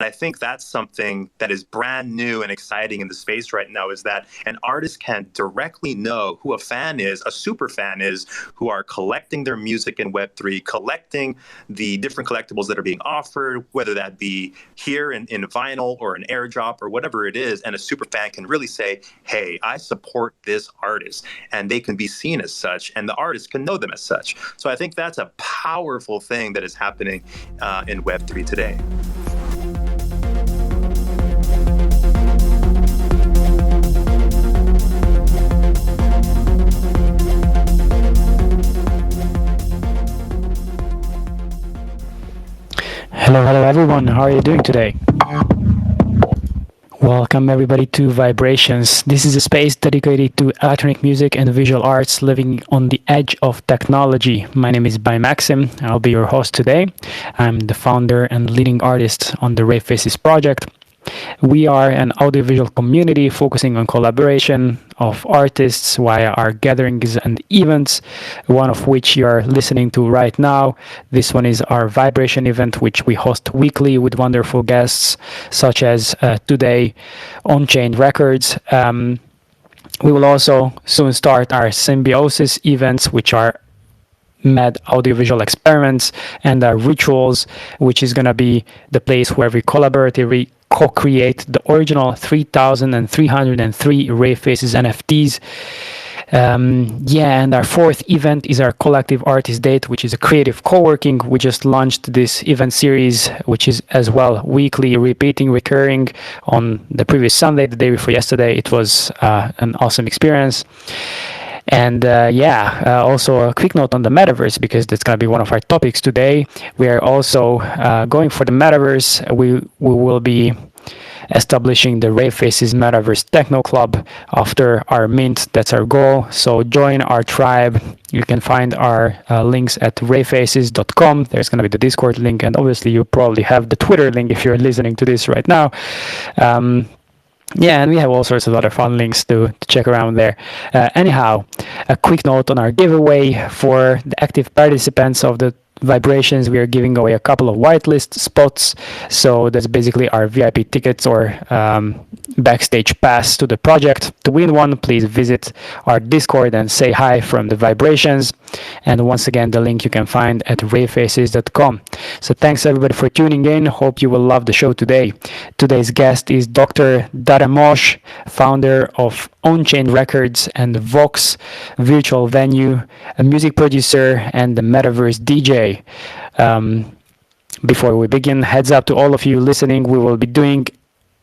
I think that's something that is brand new and exciting in the space right now, is that an artist can directly know who a fan is, a super fan is, who are collecting their music in Web3, collecting the different collectibles that are being offered, whether that be here in vinyl or an airdrop or whatever it is. And a super fan can really say, hey, I support this artist, and they can be seen as such, and the artist can know them as such. So I think that's a powerful thing that is happening in Web3 today. Hello everyone, how are you doing today? Welcome everybody to Vibrations. This is a space dedicated to electronic music and visual arts living on the edge of technology. My name is By Maxim. I'll be your host today. I'm the founder and leading artist on the RaveFaces project. We are an audiovisual community focusing on collaboration of artists via our gatherings and events, one of which you are listening to right now. This one is our Vibration event, which we host weekly with wonderful guests, such as today, Onchain Records. We will also soon start our Symbiosis events, which are mad audiovisual experiments, and our Rituals, which is going to be the place where we collaboratively co-create the original 3,303 RaveFaces NFTs. And our fourth event is our Collective Artist Date, which is a creative co-working. We just launched this event series, which is as well weekly, recurring on the previous Sunday, the day before yesterday. It was an awesome experience. And also a quick note on the metaverse, because that's going to be one of our topics today. We are also going for the metaverse. We will be establishing the RaveFaces Metaverse Techno Club after our mint. That's our goal. So join our tribe. You can find our links at ravefaces.com. There's going to be the Discord link, and obviously you probably have the Twitter link if you're listening to this right now. And we have all sorts of other fun links to check around there. Anyhow, a quick note on our giveaway. For the active participants of the Vibrations, we are giving away a couple of whitelist spots. So that's basically our VIP tickets or backstage pass to the project. To win one, please visit our Discord and say hi from the Vibrations. And once again, the link you can find at ravefaces.com. So thanks everybody for tuning in. Hope you will love the show today. Today's guest is Dr. Daramosh, founder of Onchain Records and Vox Virtual Venue, a music producer and the Metaverse DJ. Before we begin, heads up to all of you listening, we will be doing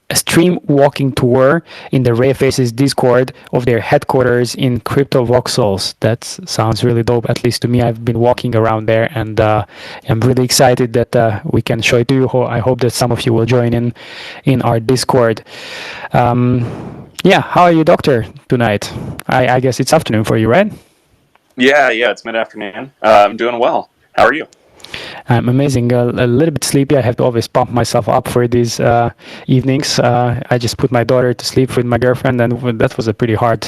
a stream walking tour in the RaveFaces Discord of their headquarters in Crypto Voxels. That sounds really dope, at least to me. I've been walking around there, and I'm really excited that we can show it to you. I hope that some of you will join in our Discord. How are you, Doctor, tonight? I guess it's afternoon for you, right? Yeah, it's mid-afternoon. I'm doing well. How are you? I'm amazing. A little bit sleepy. I have to always pump myself up for these evenings. I just put my daughter to sleep with my girlfriend, and that was a pretty hard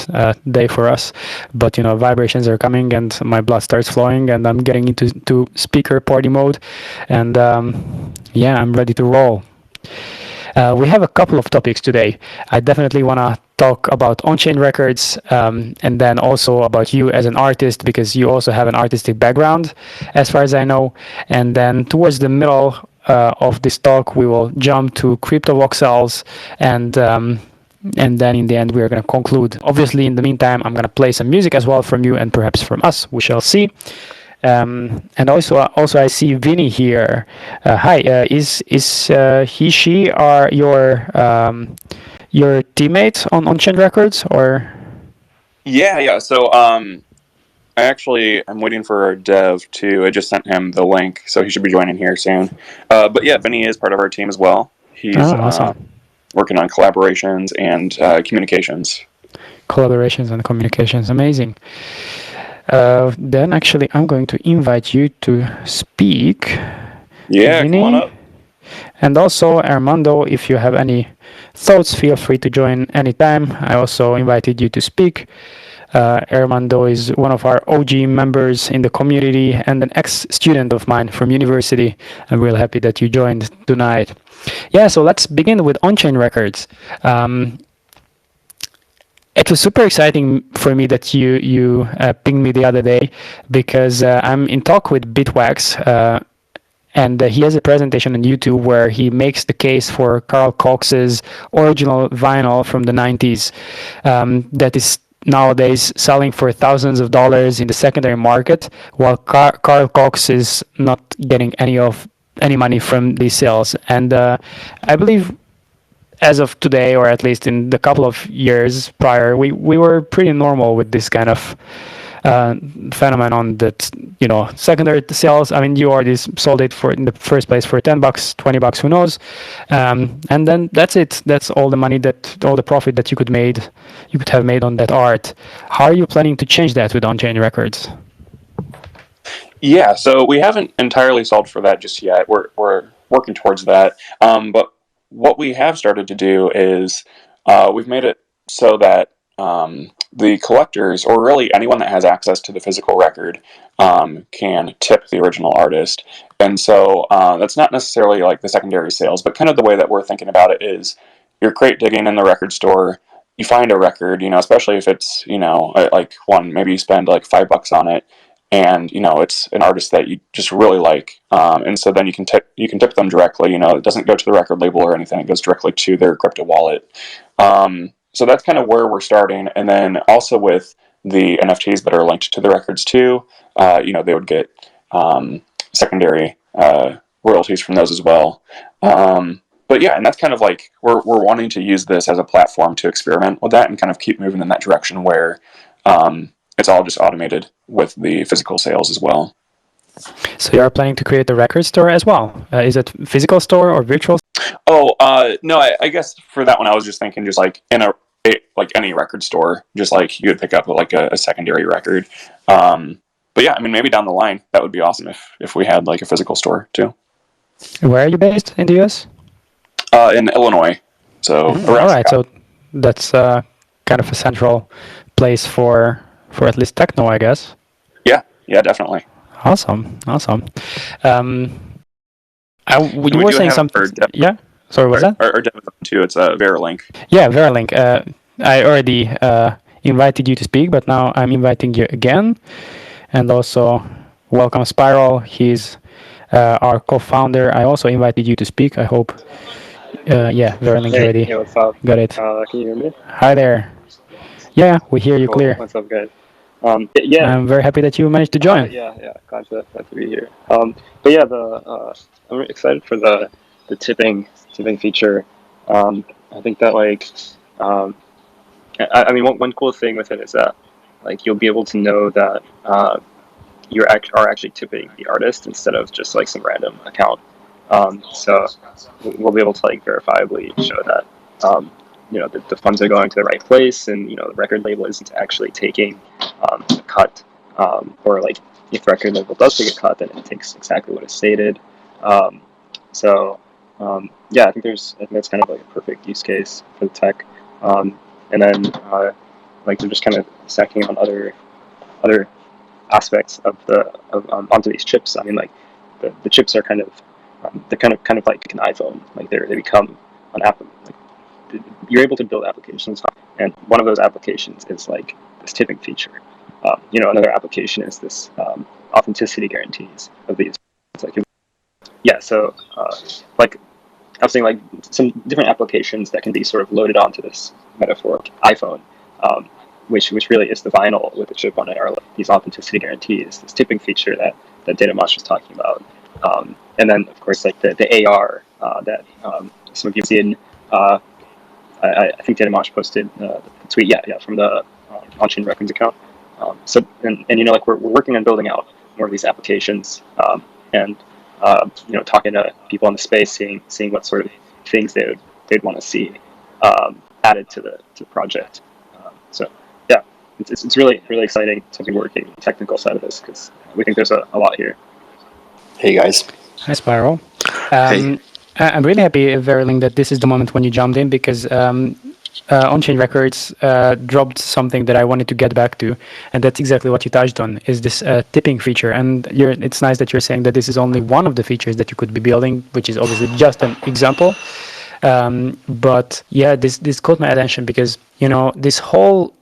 day for us. But, vibrations are coming, and my blood starts flowing, and I'm getting into speaker party mode. And, I'm ready to roll. We have a couple of topics today. I definitely want to talk about Onchain Records, and then also about you as an artist, because you also have an artistic background, as far as I know. And then towards the middle of this talk, we will jump to Crypto Voxels, and then in the end, we are going to conclude. Obviously, in the meantime, I'm going to play some music as well from you and perhaps from us. We shall see. And also I see Vinny here. Hi, is he, she, are your teammate on Onchain Records, or? Yeah. So I'm waiting for our dev I just sent him the link, so he should be joining here soon. But yeah, Vinny is part of our team as well. He's awesome. Working on collaborations and communications. Collaborations and communications, amazing. Then actually I'm going to invite you to speak. Yeah, Vinny. come on up. And also, Armando, if you have any thoughts, feel free to join anytime. I also invited you to speak. Armando is one of our OG members in the community and an ex-student of mine from university. I'm real happy that you joined tonight. Yeah, so let's begin with Onchain Records. It was super exciting for me that you pinged me the other day, because I'm in talk with Bitwax, and he has a presentation on YouTube where he makes the case for Carl Cox's original vinyl from the 90s, that is nowadays selling for thousands of dollars in the secondary market, while Carl Cox is not getting any money from these sales. And I believe, as of today, or at least in the couple of years prior, we were pretty normal with this kind of phenomenon, that secondary sales. I mean, you already sold it for in the first place for $10, $20, who knows, and then that's it. That's all the money, all the profit that you could have made on that art. How are you planning to change that with Onchain Records? Yeah, so we haven't entirely solved for that just yet. We're working towards that. But what we have started to do is we've made it so that the collectors, or really anyone that has access to the physical record, can tip the original artist. And so that's not necessarily like the secondary sales, but kind of the way that we're thinking about it is you're crate digging in the record store, you find a record, especially if it's, like one, maybe you spend like $5 on it, and it's an artist that you just really like, and so then you can tip them directly. It doesn't go to the record label or anything; it goes directly to their crypto wallet. So that's kind of where we're starting, and then also with the NFTs that are linked to the records too, they would get secondary royalties from those as well. But yeah, and that's kind of like we're wanting to use this as a platform to experiment with that and kind of keep moving in that direction where it's all just automated with the physical sales as well. So you are planning to create a record store as well? Is it physical store or virtual? Oh, no, I guess for that one I was just thinking just like in like any record store, just like you would pick up like a secondary record. But yeah, I mean, maybe down the line that would be awesome if we had like a physical store too. Where are you based in the US? In Illinois. So all right, so that's kind of a central place for at least techno, I guess. Yeah, definitely. Awesome. You were saying something. Yeah. Sorry, what's that? Our dev too. It's Veralink. Yeah, Veralink. I already invited you to speak, but now I'm inviting you again, and also welcome Spiral. He's our co-founder. I also invited you to speak. I hope. Veralink already. Hey, what's up? Got it. Can you hear me? Hi there. Yeah, we hear you clear. What's up, guys? Yeah. I'm very happy that you managed to join. Glad to be here. But yeah, I'm excited for the tipping feature. I think that I mean, one cool thing with it is that like you'll be able to know that you are actually tipping the artist instead of just like some random account. So we'll be able to like verifiably show that the funds are going to the right place, and the record label isn't actually taking a cut, or like if the record label does take a cut, then it takes exactly what is stated. I think that's kind of like a perfect use case for the tech, and then like they're just kind of stacking on other aspects of onto these chips. I mean, like the chips are kind of like an iPhone. Like they become an app. Like, you're able to build applications, and one of those applications is like this tipping feature. Another application is this authenticity guarantees of these. It's like, like I was saying, like some different applications that can be sort of loaded onto this metaphoric iPhone, which really is the vinyl with the chip on it, are like these authenticity guarantees, this tipping feature that Datamash was talking about, and then of course like the AR that some of you have seen. I think Datamash posted the tweet, from the Onchain Records account. Like we're working on building out more of these applications, and talking to people in the space, seeing what sort of things they'd want to see added to the project. It's really exciting to be working on the technical side of this, because we think there's a lot here. Hey guys. Hi Spiral. Hey. I'm really happy, Veralink, that this is the moment when you jumped in, because Onchain Records dropped something that I wanted to get back to, and that's exactly what you touched on, is this tipping feature. And it's nice that you're saying that this is only one of the features that you could be building, which is obviously just an example. But yeah, this caught my attention because, you know, this whole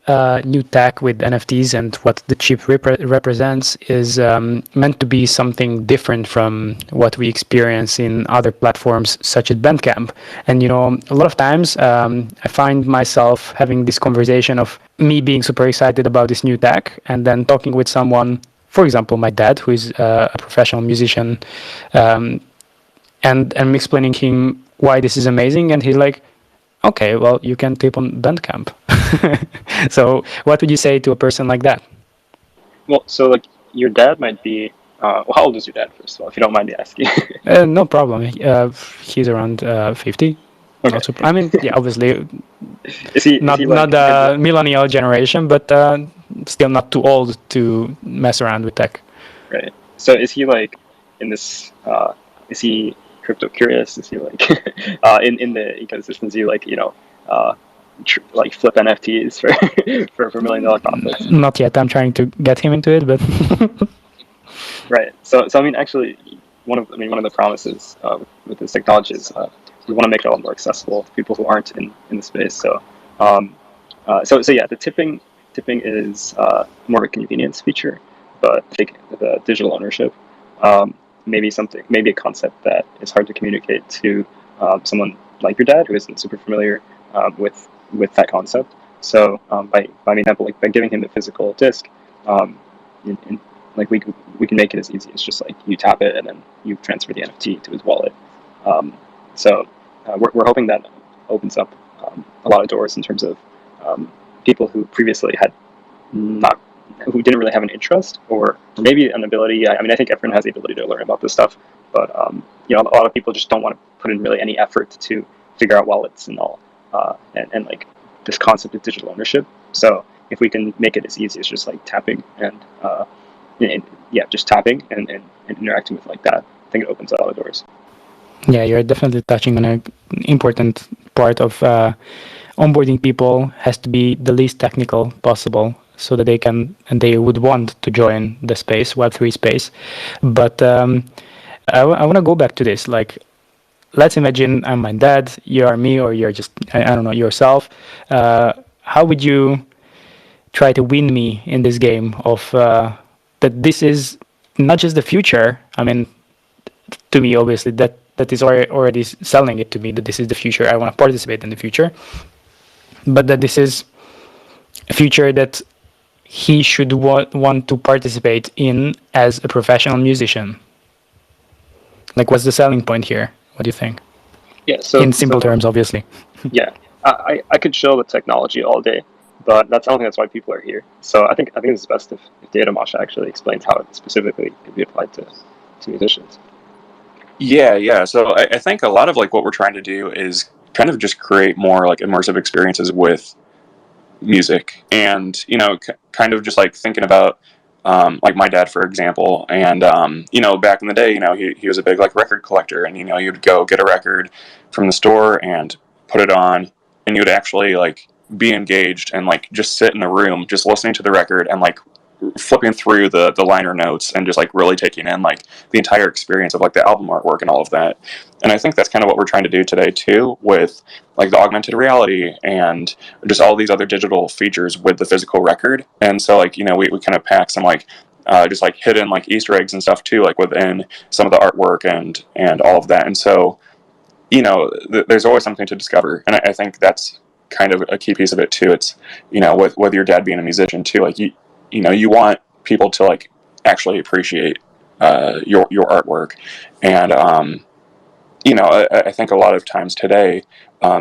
new tech with NFTs and what the chip represents is meant to be something different from what we experience in other platforms such as Bandcamp. And, you know, a lot of times I find myself having this conversation of me being super excited about this new tech and then talking with someone, for example, my dad, who is a professional musician, and I'm explaining him why this is amazing, and he's like, okay, well, you can tip on Bandcamp. So what would you say to a person like that? Well, so like your dad might be. Well, how old is your dad, first of all, if you don't mind me asking? No problem. He's around 50. Okay. Not I mean, yeah, obviously Is he not like the millennial generation, but still not too old to mess around with tech. right? So is he like in this? Is he crypto curious? Is he like in the ecosystem? Is he like like flip NFTs for $1 million profits? Not yet. I'm trying to get him into it, but Right. So I mean, actually, one of the promises with this technology is we want to make it a lot more accessible to people who aren't in the space. So so yeah, the tipping is more of a convenience feature, but I think the digital ownership, maybe a concept that is hard to communicate to someone like your dad who isn't super familiar with that concept. So by example, like by giving him the physical disc, like we can make it as easy as just like you tap it and then you transfer the NFT to his wallet. So we're hoping that opens up a lot of doors in terms of people who previously who didn't really have an interest or maybe an ability. I mean, I think everyone has the ability to learn about this stuff, but a lot of people just don't want to put in really any effort to figure out wallets and all, and like this concept of digital ownership. So if we can make it as easy as just like tapping and just tapping and interacting with like that, I think it opens up a lot of doors. yeah, you're definitely touching on an important part of onboarding people. Has to be the least technical possible so that they would want to join the space, Web3 space. But I want to go back to this. Like, let's imagine I'm my dad, you are me, or you're just, I don't know, yourself. How would you try to win me in this game of that this is not just the future? I mean, to me, obviously, that is already selling it to me that this is the future. I want to participate in the future, but that this is a future that he should want to participate in as a professional musician. Like, what's the selling point here? What do you think? Yeah. So in simple terms, obviously. Yeah, I could show the technology all day, but I don't think that's why people are here. So I think it's best if Data Masha actually explains how it specifically could be applied to musicians. Yeah. So I think a lot of like what we're trying to do is kind of just create more like immersive experiences with music, and kind of just like thinking about like my dad, for example, and back in the day, he was a big like record collector, and you'd go get a record from the store and put it on, and you'd actually like be engaged and like just sit in the room just listening to the record and like flipping through the liner notes and just like really taking in like the entire experience of like the album artwork and all of that. And I think that's kind of what we're trying to do today too, with like the augmented reality and just all these other digital features with the physical record. And so like we kind of pack some like just like hidden like Easter eggs and stuff too, like within some of the artwork and all of that. And so there's always something to discover, and I think that's kind of a key piece of it too. It's with your dad being a musician too, like you want people to like actually appreciate your artwork, and I think a lot of times today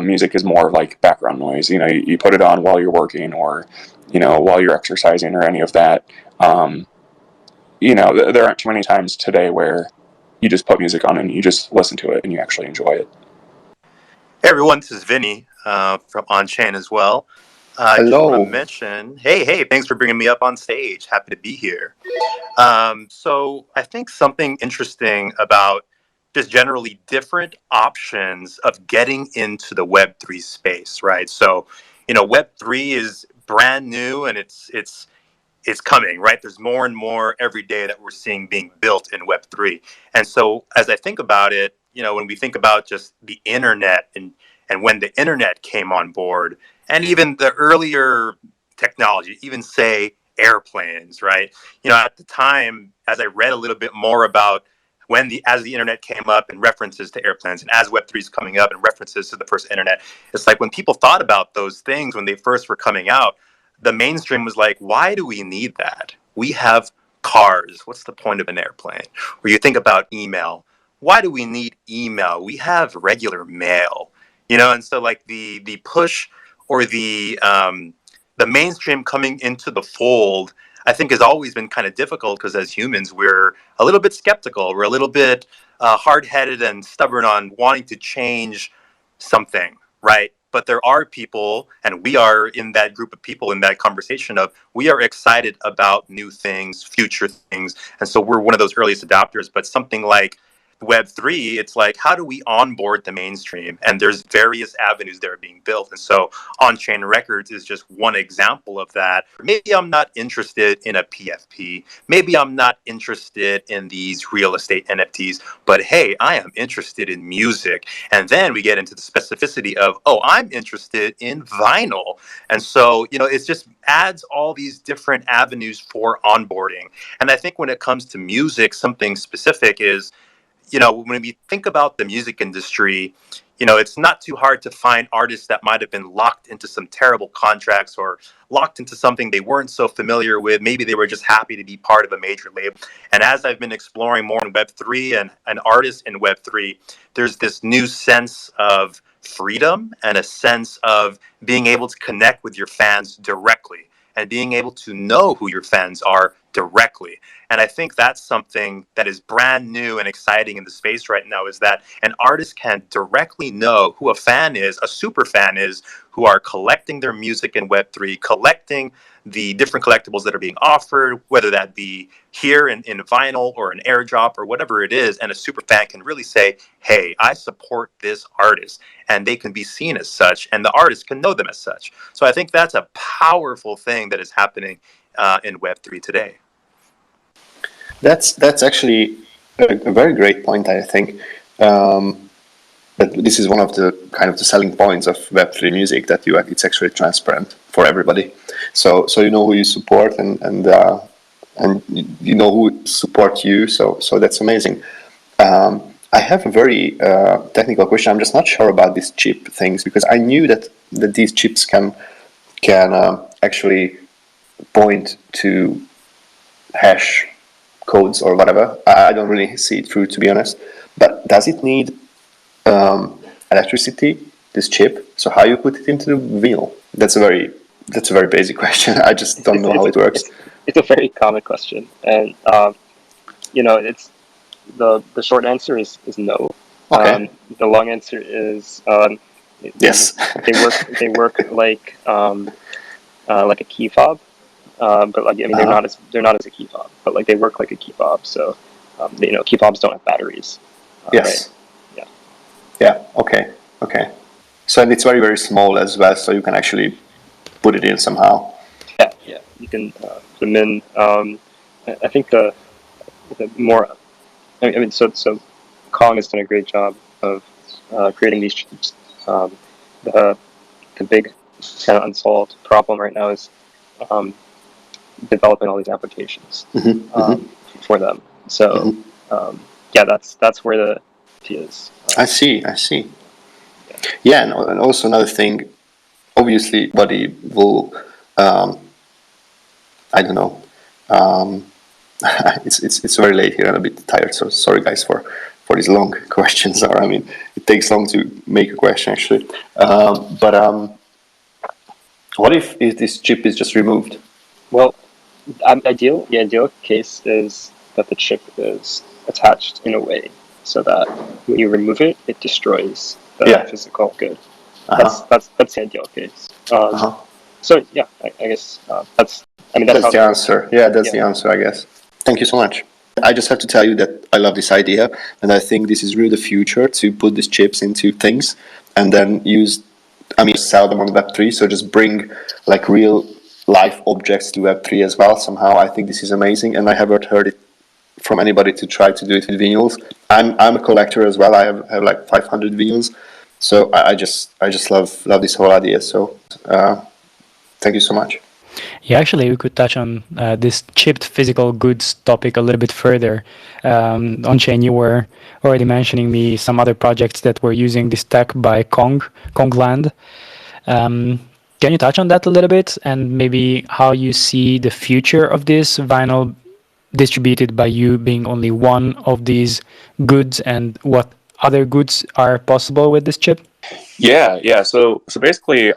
music is more like background noise. You put it on while you're working, or while you're exercising, or any of that. There aren't too many times today where you just put music on and you just listen to it and you actually enjoy it. Hey everyone, this is Vinny from Onchain as well. I just Hello. want to mention, hey, thanks for bringing me up on stage. Happy to be here. So I think something interesting about just generally different options of getting into the Web3 space, right? So, Web3 is brand new and it's coming, right? There's more and more every day that we're seeing being built in Web3. And so as I think about it, when we think about just the internet and when the internet came on board, and even the earlier technology, even say airplanes, right? At the time, as I read a little bit more about as the internet came up and references to airplanes, and as Web3 is coming up and references to the first internet, it's like when people thought about those things when they first were coming out, the mainstream was like, why do we need that? We have cars. What's the point of an airplane? Or you think about email. Why do we need email? We have regular mail, and so like the push or the mainstream coming into the fold, I think has always been kind of difficult because as humans, we're a little bit skeptical. We're a little bit hard-headed and stubborn on wanting to change something, right? But there are people, and we are in that group of people in that conversation of we are excited about new things, future things. And so we're one of those earliest adopters. But something like Web3, it's like, how do we onboard the mainstream? And there's various avenues that are being built. And so Onchain Records is just one example of that. Maybe I'm not interested in a PFP. Maybe I'm not interested in these real estate NFTs. But hey, I am interested in music. And then we get into the specificity of, oh, I'm interested in vinyl. And so, it just adds all these different avenues for onboarding. And I think when it comes to music, something specific is, when we think about the music industry, it's not too hard to find artists that might have been locked into some terrible contracts or locked into something they weren't so familiar with. Maybe they were just happy to be part of a major label. And as I've been exploring more in Web3 and artists in Web3, there's this new sense of freedom and a sense of being able to connect with your fans directly and being able to know who your fans are directly. And I think that's something that is brand new and exciting in the space right now, is that an artist can directly know who a fan is, a super fan is, who are collecting their music in Web3, collecting the different collectibles that are being offered, whether that be here in vinyl or an airdrop or whatever it is. And a super fan can really say, hey, I support this artist. And they can be seen as such, and the artist can know them as such. So I think that's a powerful thing that is happening in Web3 today. That's actually a very great point, I think. But this is one of the kind of the selling points of Web3 music, that it's actually transparent for everybody. So you know who you support, and you know who support you. So that's amazing. I have a very technical question. I'm just not sure about these chip things, because I knew that these chips can actually point to hash codes or whatever. I don't really see it through, to be honest. But does it need electricity, this chip? So how you put it into the wheel? That's a very basic question. I just don't know how it works. It's a very common question, and it's the short answer is no. Okay. The long answer is yes. They work like a key fob. But like, I mean, they're not as a key fob, but like they work like a key fob. So, key fobs don't have batteries. Yes. Right? Yeah. Okay. So it's very, very small as well. So you can actually put it in somehow. Yeah. You can put them in. I think the more. I mean, so Kong has done a great job of creating these chips. The big kind of unsolved problem right now is developing all these applications for them. So that's where the T is. I see. Yeah, and also another thing. Obviously, body will. I don't know. It's very late here and a bit tired. So sorry, guys, for these long questions. Or I mean, it takes long to make a question actually. But what if this chip is just removed? Well, the ideal case is that the chip is attached in a way so that when you remove it, it destroys the physical good. That's the ideal case. So yeah, I guess that's the answer. Yeah, that's the answer, I guess. Thank you so much. I just have to tell you that I love this idea, and I think this is really the future, to put these chips into things and then sell them on Web3. So just bring like real life objects to Web3 as well. Somehow, I think this is amazing, and I haven't heard it from anybody to try to do it with vinyls. I'm a collector as well. I have like 500 vinyls, so I just love this whole idea. So thank you so much. Yeah, actually, we could touch on this chipped physical goods topic a little bit further. Onchain, you were already mentioning me some other projects that were using this tech by Kongland. Can you touch on that a little bit, and maybe how you see the future of this vinyl distributed by you being only one of these goods, and what other goods are possible with this chip? Yeah. So basically,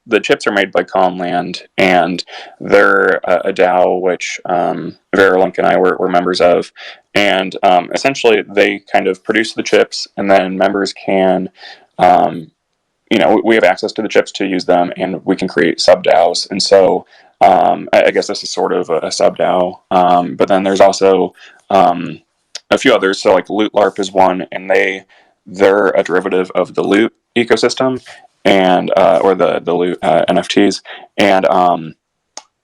the chips are made by Conland, and they're a DAO which Veralink and I were members of. And essentially, they kind of produce the chips, and then members can, we have access to the chips to use them, and we can create sub DAOs. And so I guess this is sort of a sub DAO. But then there's also a few others. So like Loot LARP is one, and they're a derivative of the Loot ecosystem, and or the Loot NFTs, and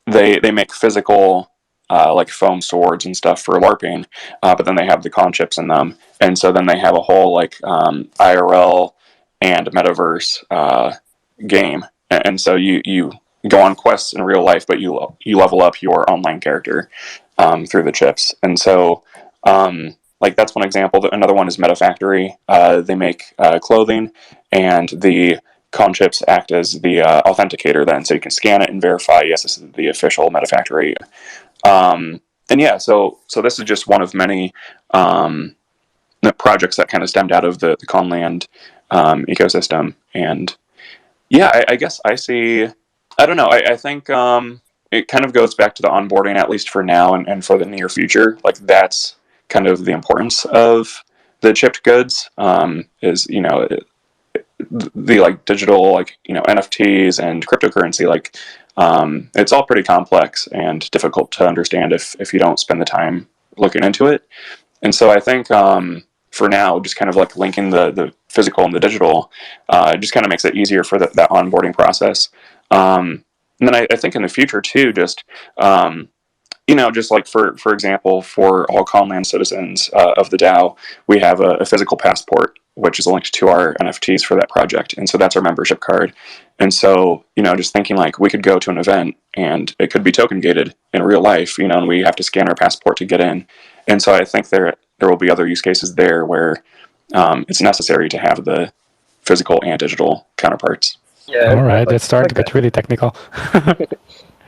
they make physical like foam swords and stuff for LARPing, but then they have the con chips in them, and so then they have a whole like IRL and metaverse game, and so you go on quests in real life, but you level up your online character through the chips, and so like that's one example. Another one is Metafactory. They make clothing, and the con chips act as the authenticator then, so you can scan it and verify, yes, this is the official Metafactory. And yeah, so this is just one of many projects that kind of stemmed out of the Conland ecosystem. And yeah, I guess I see, I don't know, I think it kind of goes back to the onboarding, at least for now and for the near future. Like that's kind of the importance of the chipped goods, is, the like digital, like, NFTs and cryptocurrency, like it's all pretty complex and difficult to understand if you don't spend the time looking into it. And so I think for now, just kind of like linking the physical and the digital just kind of makes it easier for that onboarding process. And then I think in the future too, just just like for example, for all Conland citizens of the DAO, we have a physical passport, which is linked to our NFTs for that project. And so that's our membership card. And so, just thinking like we could go to an event and it could be token gated in real life, and we have to scan our passport to get in. And so I think there will be other use cases there where it's necessary to have the physical and digital counterparts. Yeah. All right, that's starting to get really technical.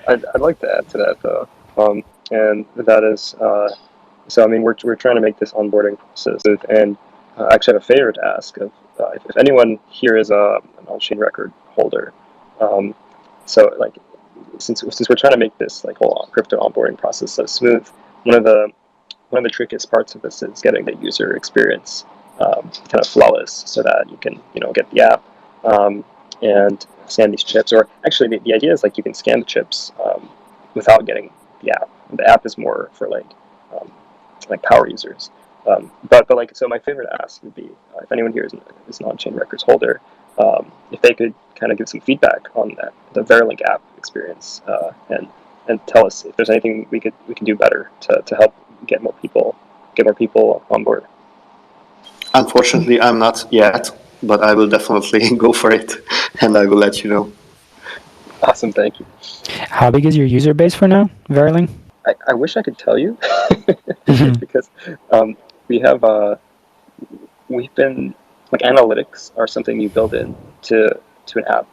I'd like to add to that though. And that is, so I mean, we're trying to make this onboarding process, and I actually have a favor to ask of if anyone here is an on-chain record holder. So like, since we're trying to make this like whole crypto onboarding process so smooth, one of the trickiest parts of this is getting the user experience kind of flawless, so that you can get the app and scan these chips. Or actually, the idea is like you can scan the chips without getting the app. The app is more for like power users. But like, so my favorite ask would be if anyone here is an on-chain records holder, if they could kind of give some feedback on the Veralink app experience, and tell us if there's anything we can do better to help get more people on board. Unfortunately, I'm not yet, but I will definitely go for it, and I will let you know. Awesome, thank you. How big is your user base for now, Veralink? I wish I could tell you, because we've been, like, analytics are something you build in to an app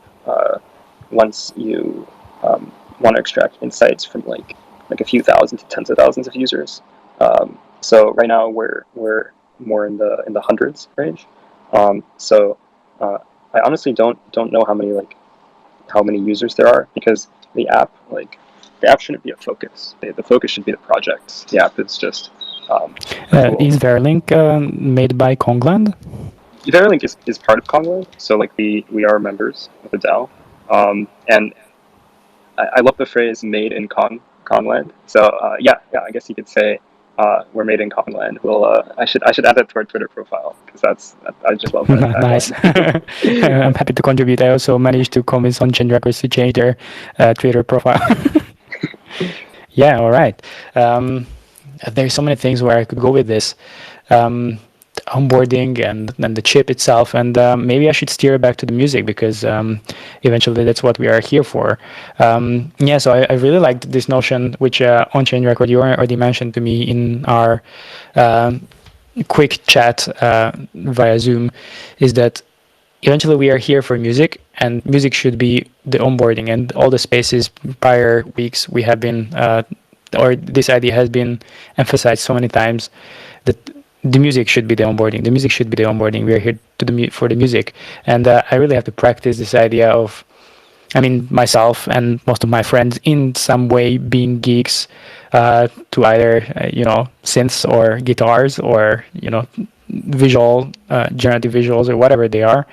once you want to extract insights from like a few thousand to tens of thousands of users. So right now we're more in the hundreds range. So I honestly don't know how many users there are, because the app shouldn't be a focus. The focus should be the projects. The app is just cool. Is Veralink made by Kongland? Veralink is part of Conland, so like we are members of the DAO, and I love the phrase "made in Conland." So yeah, I guess you could say we're made in Common Land. I should add that to our Twitter profile, because I just love that. Nice. I'm happy to contribute. I also managed to convince Onchain Records to change their Twitter profile. Yeah, all right. There's so many things where I could go with this. Onboarding and the chip itself, and maybe I should steer back to the music, because eventually that's what we are here for. So I really liked this notion, which Onchain Record you already mentioned to me in our quick chat via Zoom, is that eventually we are here for music, and music should be the onboarding. And all the spaces prior weeks we have been or this idea has been emphasized so many times, that the music should be the onboarding. The music should be the onboarding. We are here for the music, and I really have to practice this idea of, myself and most of my friends in some way being geeks to either synths or guitars or visual generative visuals or whatever they are.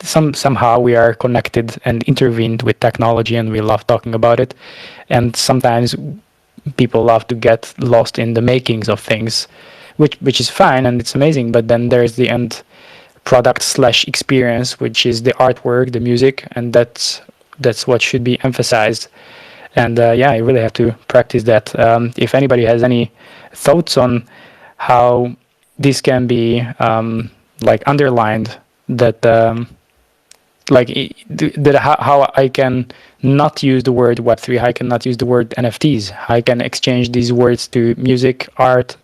Somehow we are connected and intervened with technology, and we love talking about it. And sometimes people love to get lost in the makings of things, which is fine and it's amazing, but then there's the end product / experience, which is the artwork, the music, and that's what should be emphasized. And I really have to practice that. If anybody has any thoughts on how this can be underlined, that how I can not use the word Web3, how I can not use the word NFTs, how I can exchange these words to music, art.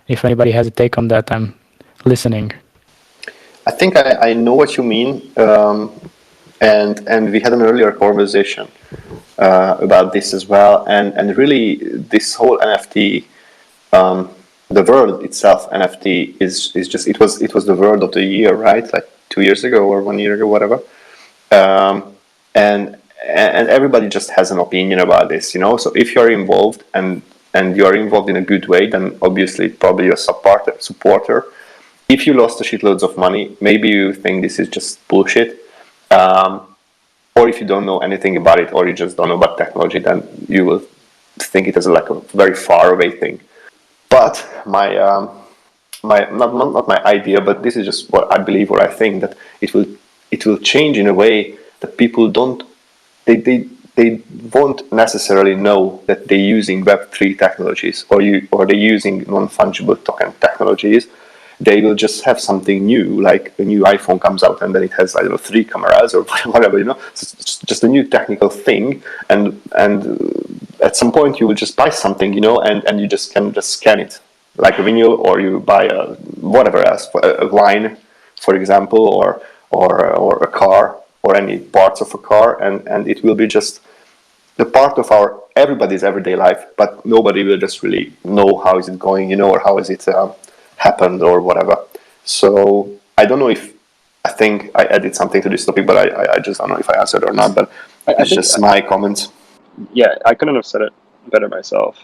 If anybody has a take on that, I'm listening. I think I know what you mean, and we had an earlier conversation about this as well, and really this whole NFT, the word itself, NFT, is just it was the word of the year, right? Like 2 years ago or 1 year ago, whatever. And everybody just has an opinion about this, So if you're involved and you're involved in a good way, then obviously probably you're a supporter. If you lost a shitloads of money, maybe you think this is just bullshit. Or if you don't know anything about it, or you just don't know about technology, then you will think it as a very far away thing. But my not my idea, but this is just what I believe or I think, that it will change in a way that people they won't necessarily know that they're using Web3 technologies or they're using non-fungible token technologies. They will just have something new, like a new iPhone comes out and then it has 3 cameras or whatever, So it's just a new technical thing, and at some point you will just buy something, and you just can just scan it like a vinyl, or you buy whatever else, a wine, for example, or a car, or any parts of a car, and it will be just the part of everybody's everyday life, but nobody will just really know how is it going, or how is it happened or whatever. So I don't know I think I added something to this topic, but I just don't know if I answered or not, but it's just my comments. Yeah, I couldn't have said it better myself.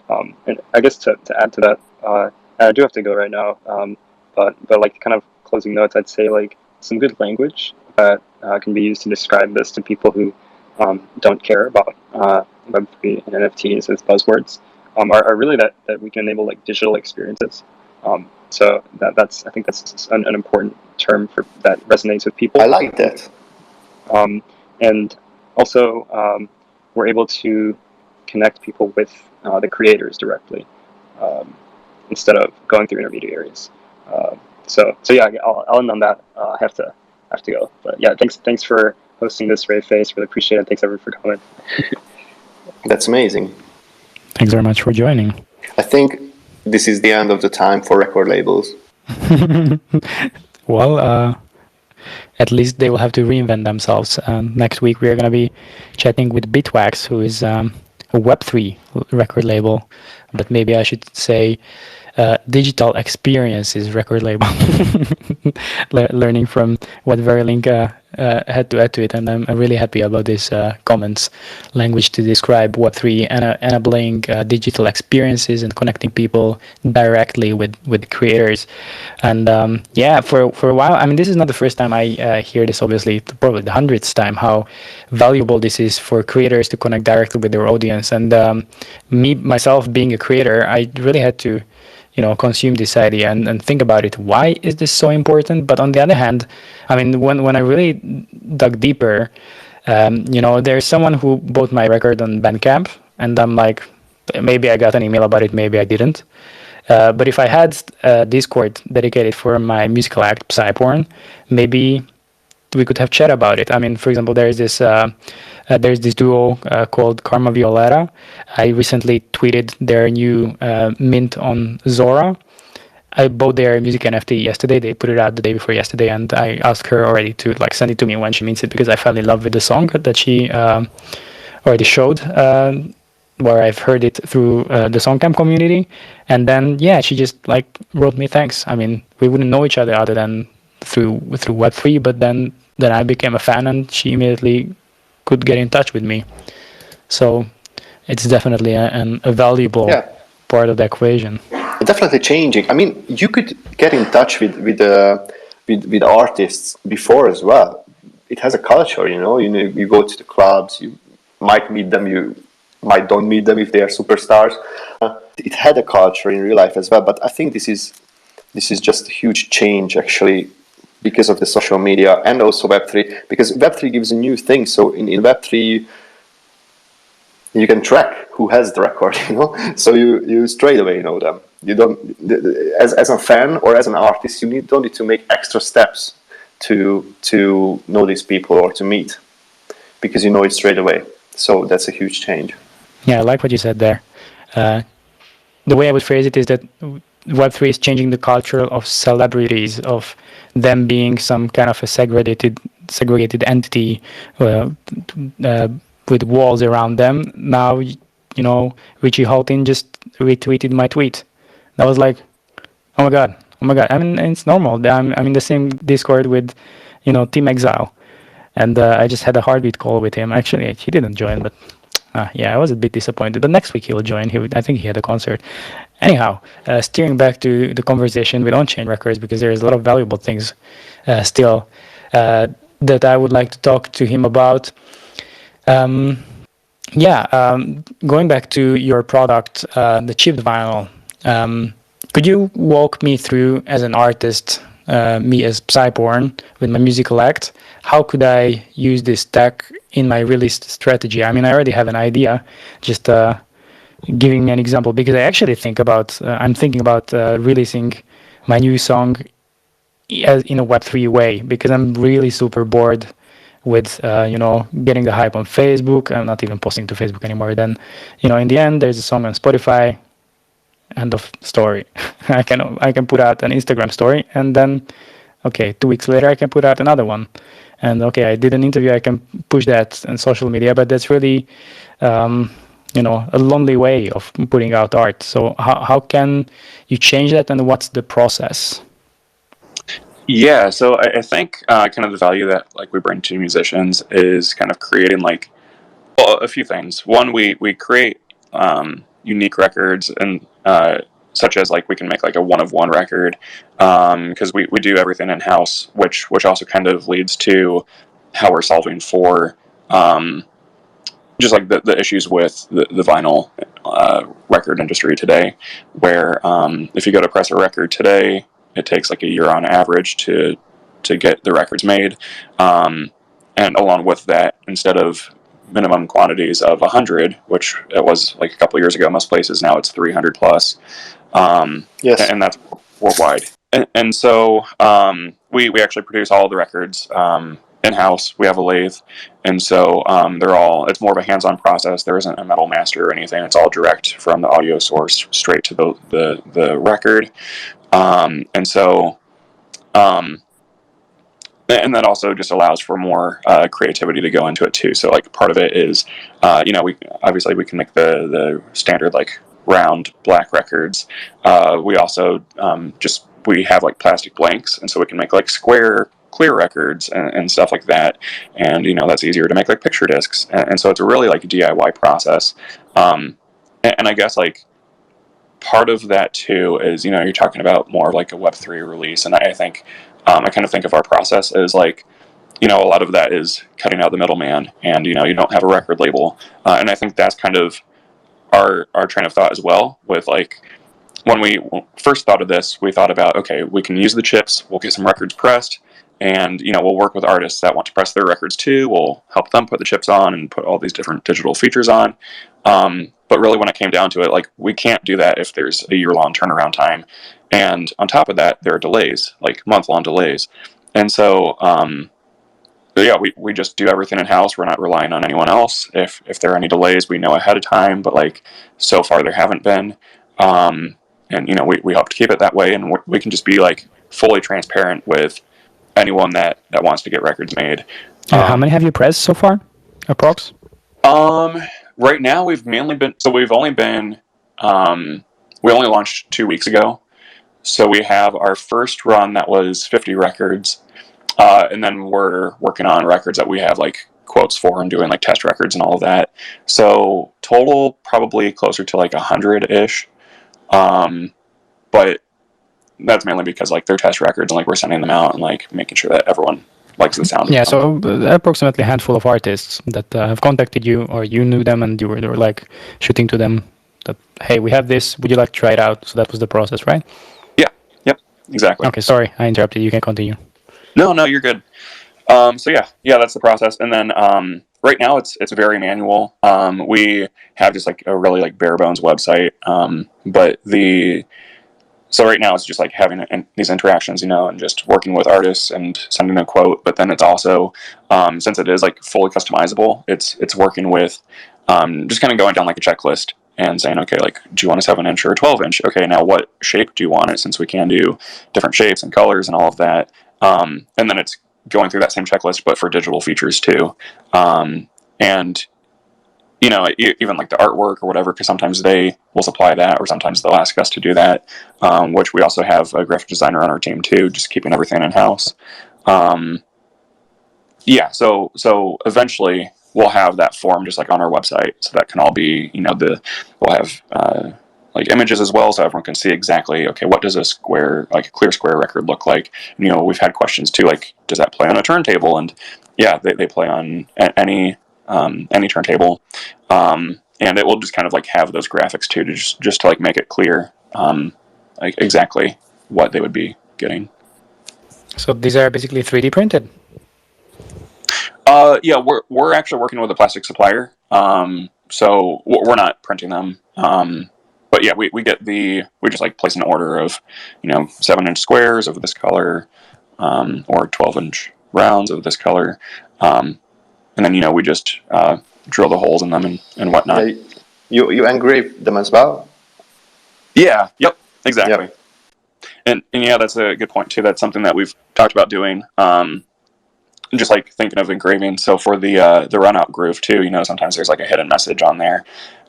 And I guess to add to that, I do have to go right now, but kind of closing notes, I'd say some good language that can be used to describe this to people who don't care about Web3 and NFTs as buzzwords are really that we can enable digital experiences. So I think that's an important term that resonates with people. I like that. And also we're able to connect people with the creators directly instead of going through intermediaries. So yeah, I'll end on that. I have to go, but yeah, thanks for hosting this RaveFace. Really appreciate it. Thanks everyone for coming. That's amazing. Thanks very much for joining. I think this is the end of the time for record labels. Well, at least they will have to reinvent themselves. Next week we are going to be chatting with Bitwax, who is a Web3 record label, but maybe I should say digital experiences record label. Learning from what Verilink had to add to it, and I'm really happy about this comments language to describe Web3 and enabling digital experiences and connecting people directly with creators. And for a while, this is not the first time I hear this, obviously, probably the 100th time, how valuable this is for creators to connect directly with their audience. And me myself being a creator, I really had to, consume this idea and think about it. Why is this so important? But on the other hand, I mean, when I really dug deeper, there's someone who bought my record on Bandcamp, and I'm like, maybe I got an email about it, maybe I didn't. But if I had a Discord dedicated for my musical act, Psyporn, maybe we could have chat about it. I mean, for example, there's this duo called Karma Violeta. I recently tweeted their new mint on Zora. I bought their music NFT yesterday. They put it out the day before yesterday, and I asked her already to send it to me when she mints it, because I fell in love with the song that she already showed, where I've heard it through the Songcamp community. And then she just wrote me thanks. I mean, we wouldn't know each other other than through Web3, but then I became a fan, and she immediately could get in touch with me. So it's definitely a valuable part of the equation. Definitely changing. I mean, you could get in touch with artists before as well. It has a culture, you go to the clubs, you might meet them, you might don't meet them if they are superstars. It had a culture in real life as well, but I think this is just a huge change actually, because of the social media and also Web3, because Web3 gives a new thing. So in Web3, you can track who has the record, so you straight away know them. You don't, as a fan or as an artist, you don't need to make extra steps to know these people or to meet, because you know it straight away. So that's a huge change. Yeah, I like what you said there. The way I would phrase it is that Web3 is changing the culture of celebrities, of them being some kind of a segregated entity with walls around them. Now, Richie Houghton just retweeted my tweet. That was like, oh my god. I mean, it's normal. I'm in the same Discord with, Team Exile, and I just had a heartbeat call with him. Actually, he didn't join, but I was a bit disappointed. But next week he'll join. I think he had a concert. Anyhow, steering back to the conversation with Onchain Records, because there's a lot of valuable things still that I would like to talk to him about. Going back to your product, the chipped vinyl, could you walk me through, as an artist, me as Psyporn, with my musical act, how could I use this tech in my release strategy? I mean, I already have an idea, just giving me an example, because I actually I'm thinking about releasing my new song in a Web3 way, because I'm really super bored with getting the hype on Facebook. I'm not even posting to Facebook anymore. Then in the end, there's a song on Spotify, end of story. I can put out an Instagram story, and then 2 weeks later I can put out another one, and I did an interview, I can push that on social media, but that's really a lonely way of putting out art. So how can you change that, and what's the process? Yeah, so I think kind of the value that we bring to musicians is kind of creating a few things. One, we create unique records, and such as we can make a one-of-one record, because we do everything in-house, which also kind of leads to how we're solving for just the issues with the vinyl record industry today, where if you go to press a record today, it takes a year on average to get the records made, and along with that, instead of minimum quantities of 100, which it was a couple of years ago, most places now it's 300 plus. Yes, and that's worldwide. And so we actually produce all of the records in-house. We have a lathe, and so it's more of a hands-on process. There isn't a metal master or anything. It's all direct from the audio source straight to the record. And so and that also just allows for more creativity to go into it too. So part of it is we can make the standard round black records. We also we have plastic blanks, and so we can make square clear records and stuff like that, and that's easier to make picture discs, and so it's a really DIY process. And I guess part of that too is you're talking about more of a Web3 release, and I think I kind of think of our process as a lot of that is cutting out the middleman, and you don't have a record label, and I think that's kind of our train of thought as well. With like when we first thought of this, we thought about, okay, we can use the chips, we'll get some records pressed, and we'll work with artists that want to press their records too. We'll help them put the chips on and put all these different digital features on. But really, when it came down to it, like, we can't do that if there's a year-long turnaround time, and on top of that, there are delays, like month-long delays. And so yeah, we just do everything in house. We're not relying on anyone else. If there are any delays, we know ahead of time. But like, so far there haven't been. And we hope to keep it that way, and we can just be like fully transparent with anyone that wants to get records made. How many have you pressed so far, approx? Right now we've mainly been. So we've only been. We only launched 2 weeks ago. So we have our first run that was 50 records. And then we're working on records that we have like quotes for and doing like test records and all of that. So total probably closer to like 100-ish. But that's mainly because like they're test records and like we're sending them out and like making sure that everyone likes the sound. Yeah, so approximately a handful of artists that have contacted you, or you knew them and you were like shooting to them that, hey, we have this, would you like to try it out? So that was the process, right? Yeah, yep, exactly. Okay, sorry, I interrupted. You can continue. No, you're good. So yeah, that's the process. And then right now it's very manual. We have just like a really like bare bones website. So right now it's just like having these interactions, and just working with artists and sending a quote. But then it's also, since it is like fully customizable, it's working with just kind of going down like a checklist and saying, okay, like, do you want a 7-inch or a 12-inch? Okay, now what shape do you want it? Since we can do different shapes and colors and all of that. And then it's going through that same checklist, but for digital features too. And even like the artwork or whatever, because sometimes they will supply that, or sometimes they'll ask us to do that, which we also have a graphic designer on our team too, just keeping everything in-house. Yeah, so eventually we'll have that form just like on our website, so that can all be, we'll have like images as well, so everyone can see exactly, okay, what does a square, like a clear square record look like? We've had questions too, like, does that play on a turntable? And yeah, they play on any turntable, and it will just kind of like have those graphics too, to just to like make it clear, like exactly what they would be getting. So these are basically 3D printed. Yeah, we're actually working with a plastic supplier, so we're not printing them. But yeah, we just like place an order of 7-inch squares of this color, or 12-inch rounds of this color, and then we just drill the holes in them and whatnot. Yeah, you engrave them as well? Yeah. Yep. Exactly. Yep. And yeah, that's a good point too. That's something that we've talked about doing. Just like thinking of engraving. So for the run out groove too, sometimes there's like a hidden message on there.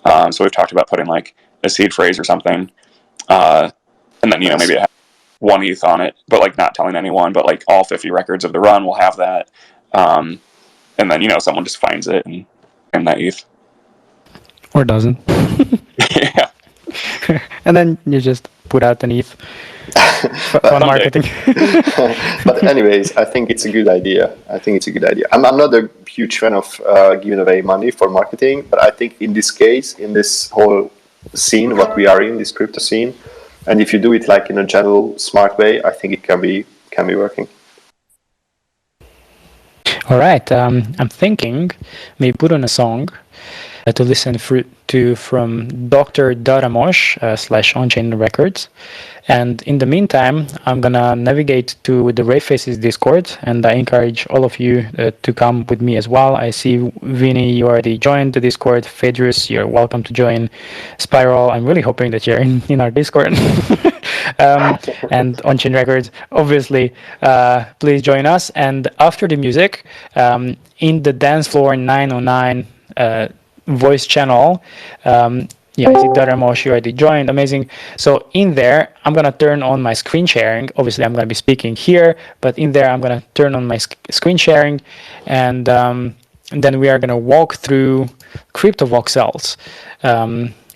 So we've talked about putting like a seed phrase or something, and then maybe it has 1 ETH on it, but like not telling anyone. But like all 50 records of the run will have that, and then someone just finds it and that ETH, or doesn't. Yeah. And then you just put out an ETH for marketing. But anyways, I think it's a good idea. I'm not a huge fan of giving away money for marketing, but I think in this case, in this whole scene, what we are in, this crypto scene, and if you do it like in a general smart way, I think it can be working. All right, I'm thinking maybe put on a song to listen to from Dr. Daramosh / Onchain Records. And in the meantime, I'm gonna navigate to the RaveFaces Discord, and I encourage all of you to come with me as well. I see Vinny, you already joined the Discord. Phaedrus, you're welcome to join. Spiral, I'm really hoping that you're in our Discord. And Onchain Records, obviously, please join us. And after the music, in the Dance Floor 909 voice channel, yeah, I see Daramosh, you already joined. Amazing. So in there, I'm going to turn on my screen sharing. Obviously, I'm going to be speaking here, but in there, I'm going to turn on my screen sharing, and then we are going to walk through CryptoVoxels.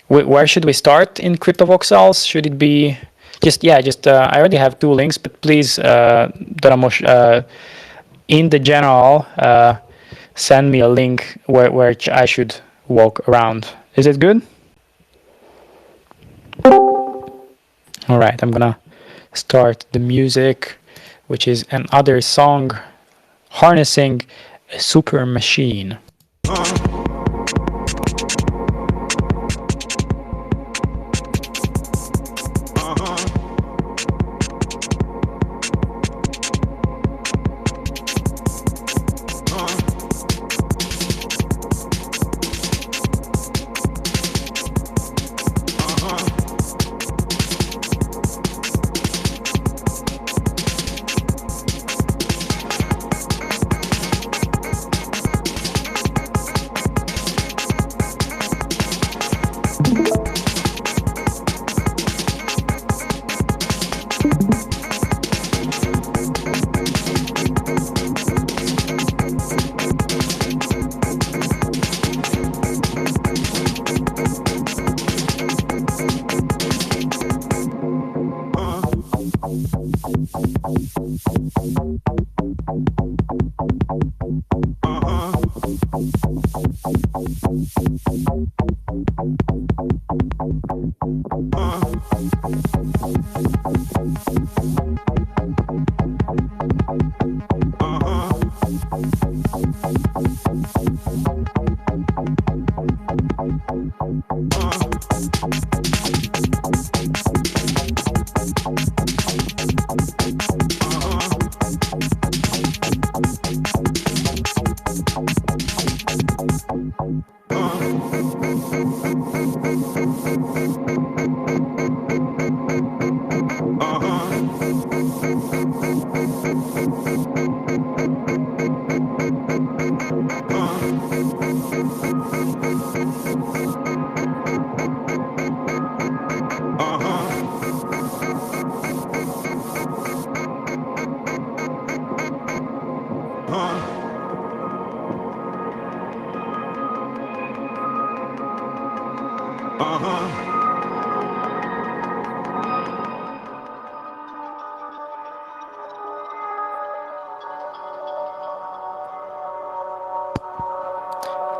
Where should we start in CryptoVoxels? Should it be I already have 2 links, but please, Daramosh, in the general, send me a link where I should walk around. Is it good? All right, I'm gonna start the music, which is another song harnessing a super machine.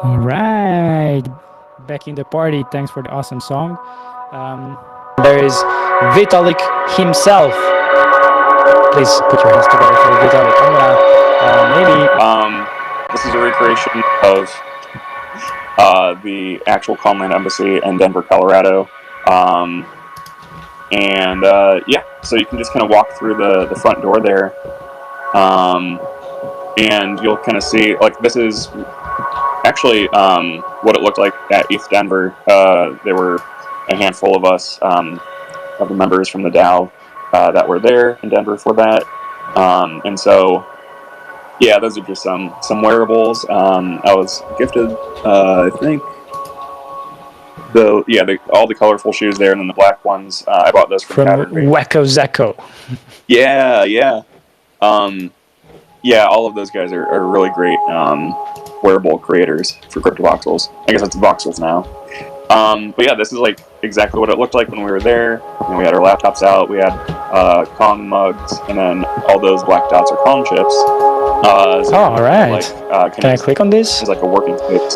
All right, back in the party. Thanks for the awesome song. There is Vitalik himself. Please put your hands together for Vitalik. I'm gonna maybe. This is a recreation of the actual Calmland Embassy in Denver, Colorado. Yeah, so you can just kind of walk through the front door there, and you'll kind of see, like, this is actually what it looked like at ETH Denver. There were a handful of us, of the members from the DAO that were there in Denver for that. And so, yeah, those are just some wearables. I was gifted, I think, all the colorful shoes there, and then the black ones. I bought those from Wacko Zacko. Yeah. Yeah, all of those guys are really great wearable creators for CryptoVoxels. I guess it's Voxels now. But yeah, this is like exactly what it looked like when we were there. We had our laptops out, we had Kong mugs, and then all those black dots are Kong chips. All right. Can I click on this? It's like a working space.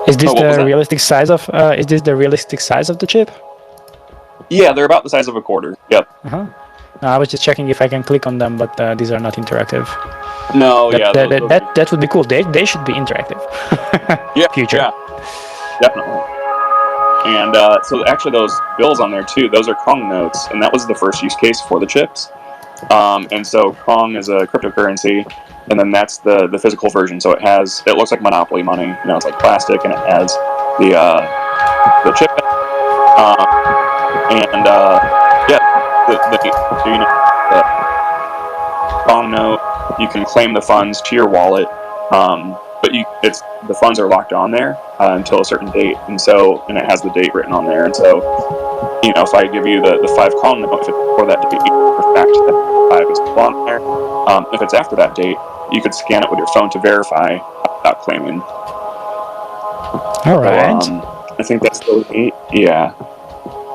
Is this the realistic size of? Is this the realistic size of the chip? Yeah, they're about the size of a quarter. Yep. No, I was just checking if I can click on them, but these are not interactive. No, that would be cool. They should be interactive. Yeah. Future. Yeah. Definitely. And so actually those bills on there too, those are Kong notes, and that was the first use case for the chips. And so Kong is a cryptocurrency, and then that's the physical version. So it looks like Monopoly money. It's like plastic, and it has the chip. The Kong note, you can claim the funds to your wallet, but the funds are locked on there until a certain date, and it has the date written on there. And so, if I give you the 5 Kong note, if it's before that date, you can fact that 5 is on there. If it's after that date, you could scan it with your phone to verify without claiming. All right. So, I think that's really neat. Yeah.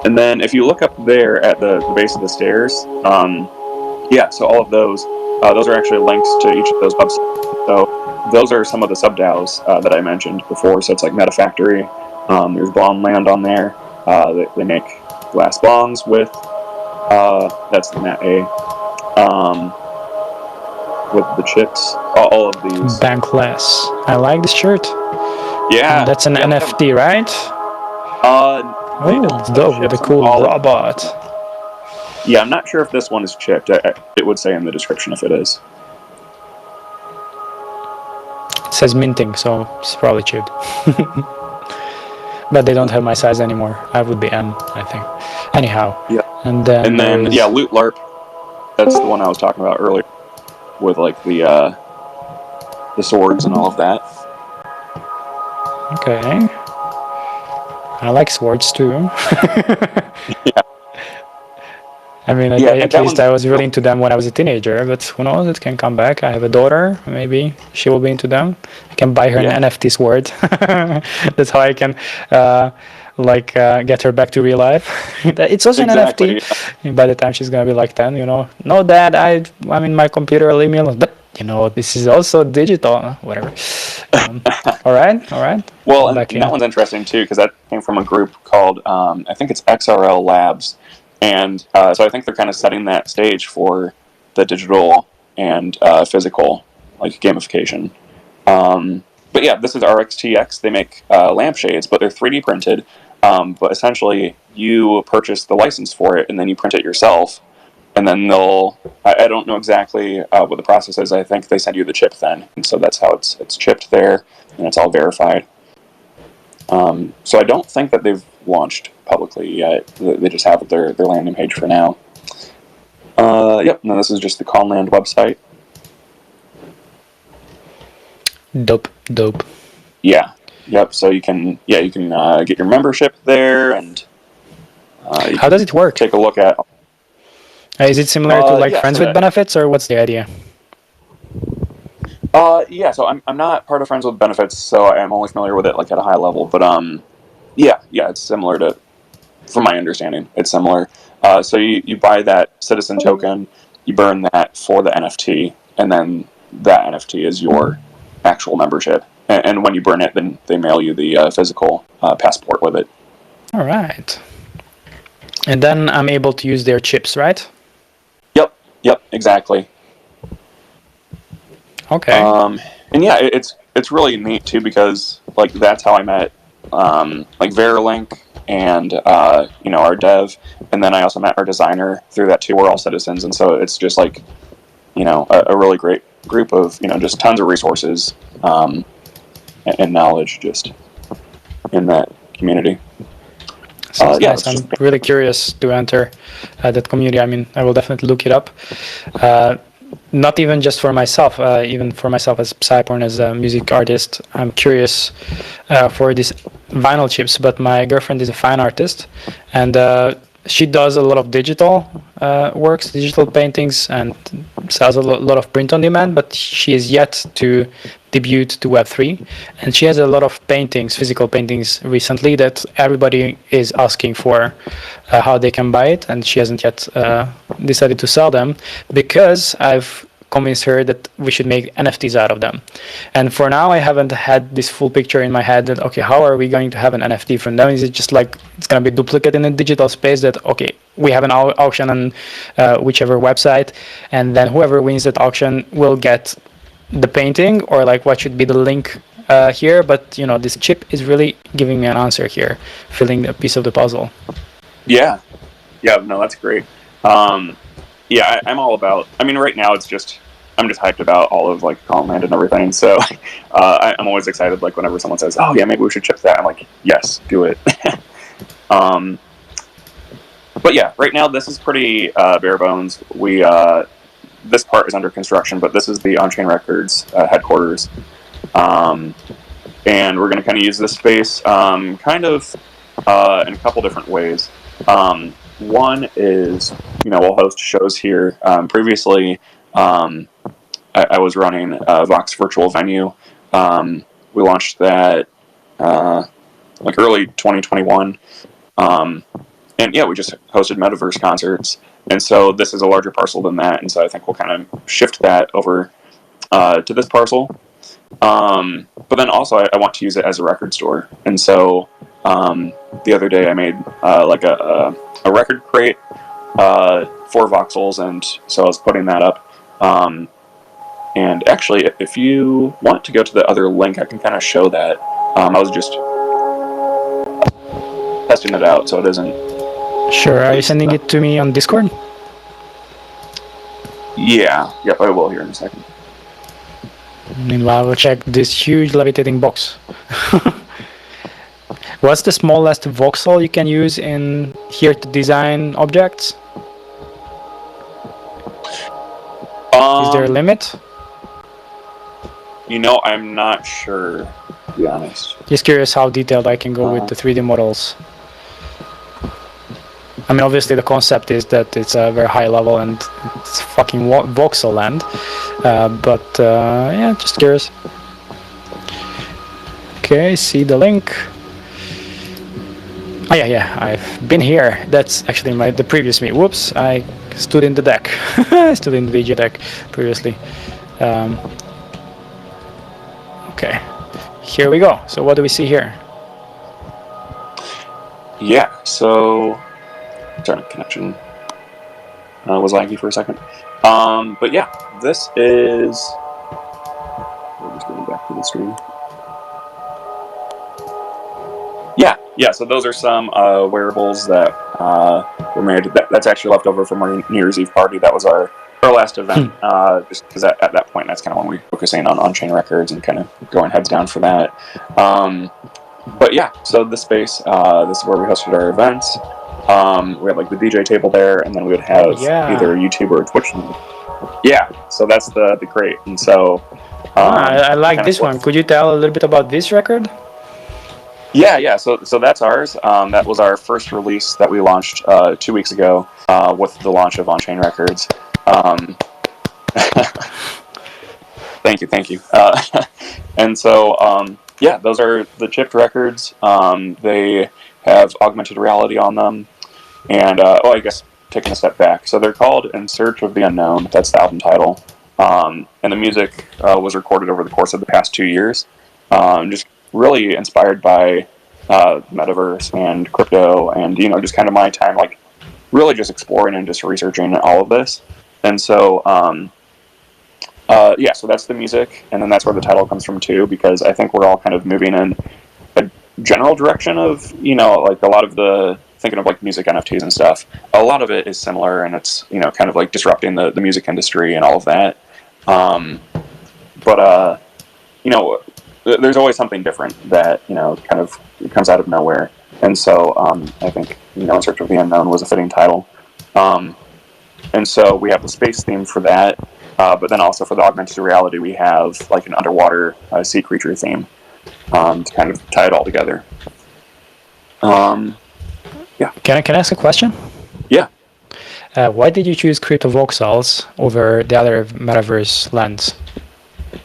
And then if you look up there at the base of the stairs, so all of those are actually links to each of those websites. So those are some of the sub-DAOs that I mentioned before. So it's like Metafactory, there's Blondeland on there, They make glass bongs with, that's the Mat A, with the chips, all of these. Bankless. I like this shirt. Yeah. And that's an NFT, right? Oh, it's dope with the cool robot. Yeah, I'm not sure if this one is chipped. It would say in the description if it is. It says minting, so it's probably chipped. But they don't have my size anymore. I would be M, I think. Anyhow. Yeah. And then yeah, Loot LARP. That's the one I was talking about earlier, with like the swords and all of that. Okay. I like swords too. Yeah. I mean, at least I was really into them when I was a teenager, but who knows, it can come back. I have a daughter, maybe she will be into them. I can buy her an NFT sword. That's how I can get her back to real life. It's also an NFT. Yeah. By the time she's gonna be like 10, no dad, I'm in my computer, leave me alone. But this is also digital, whatever. All right. Well, and that one's interesting too, because that came from a group called I think it's XRL Labs. And so I think they're kind of setting that stage for the digital and physical, like gamification. But yeah, this is RxTX. They make lampshades, but they're 3D printed. But essentially, you purchase the license for it, and then you print it yourself. And then I don't know exactly what the process is. I think they send you the chip then. And so that's how it's chipped there, and it's all verified. So I don't think that they've launched publicly yet. They just have their landing page for now. Yep, no, this is just the Conland website. Dope. Yeah, yep. So you can get your membership there, and how does it work? Take a look at. Is it similar to Friends with Benefits, or what's the idea? Yeah. So I'm not part of Friends with Benefits, so I'm only familiar with it like at a high level. But yeah, it's similar to, from my understanding, it's similar. So you buy that citizen token, you burn that for the NFT, and then that NFT is your actual membership. And when you burn it, then they mail you the physical passport with it. All right. And then I'm able to use their chips, right? Yep, exactly. Okay. And yeah, it's really neat too, because like that's how I met like Veralink and our dev, and then I also met our designer through that too. We're all citizens, and so it's just like a really great group of just tons of resources and knowledge just in that community. Sounds nice. I'm really curious to enter that community. I mean, I will definitely look it up. Not even just for myself, even for myself as Psyporn, as a music artist, I'm curious for these vinyl chips. But my girlfriend is a fine artist, and she does a lot of digital works, digital paintings, and sells a lot of print on demand. But she is yet to debut to Web3, and she has a lot of paintings, physical paintings, recently that everybody is asking for how they can buy it, and she hasn't yet decided to sell them, because I've convinced her that we should make NFTs out of them. And for now, I haven't had this full picture in my head that, okay, how are we going to have an NFT from them? Is it just like it's going to be duplicate in a digital space that, okay, we have an auction on whichever website, and then whoever wins that auction will get the painting, or like what should be the link here? But this chip is really giving me an answer here, filling a piece of the puzzle. Yeah, no, that's great. Yeah, I'm all about. I mean, right now I'm just hyped about all of like Conland and everything. So I'm always excited. Like whenever someone says, "Oh yeah, maybe we should chip that," I'm like, "Yes, do it." But yeah, right now this is pretty bare bones. This part is under construction, but this is the Onchain Records headquarters, and we're going to kind of use this space kind of in a couple different ways. One is, we'll host shows here. Previously, I was running Vox Virtual Venue. We launched that like early 2021. And yeah, we just hosted metaverse concerts. And so this is a larger parcel than that. And so I think we'll kind of shift that over to this parcel. But then also I want to use it as a record store. And so The other day I made like a record crate, 4 voxels, and so I was putting that up. And actually, if you want to go to the other link, I can kind of show that. I was just testing it out, so it isn't. Sure. Are you sending it to me on Discord? Yeah. Yep, I will here in a second. Meanwhile, I will check this huge levitating box. What's the smallest voxel you can use in here to design objects? Is there a limit? You know, I'm not sure, to be honest. Just curious how detailed I can go with the 3D models. I mean, obviously the concept is that it's a very high level and it's fucking voxel land. Yeah, just curious. Okay, see the link. Oh yeah, I've been here. That's actually the previous me. Whoops, I stood in the deck. I stood in the DJ deck previously. Okay, here we go. So what do we see here? Yeah, so sorry, connection was laggy for a second. But yeah, this is. We're just going back to the screen. Yeah. So those are some wearables that were made. That's actually left over from our New Year's Eve party. That was our last event. Just because at that point, that's kind of when we were focusing on Onchain Records and kind of going heads down for that. But yeah, so this space, this is where we hosted our events. We had like the DJ table there, and then we would have either YouTube or Twitch. Yeah, so that's the crate, and so I like this one. Could you tell a little bit about this record? Yeah. So that's ours. That was our first release that we launched 2 weeks ago with the launch of Onchain Records. Thank you. And so yeah, those are the chipped records. They have augmented reality on them. And, I guess taking a step back. So they're called In Search of the Unknown. That's the album title. And the music was recorded over the course of the past 2 years. Just really inspired by metaverse and crypto and, just kind of my time, like, really just exploring and just researching all of this. And so, so that's the music. And then that's where the title comes from, too, because I think we're all kind of moving in a general direction of, like a lot of the... thinking of like music NFTs and stuff, a lot of it is similar, and it's kind of like disrupting the music industry and all of that. But there's always something different that kind of comes out of nowhere, and so I think In Search of the Unknown was a fitting title. And so we have the space theme for that, but then also for the augmented reality we have like an underwater sea creature theme to kind of tie it all together. Yeah. Can I ask a question? Yeah. Why did you choose crypto voxels over the other metaverse lands?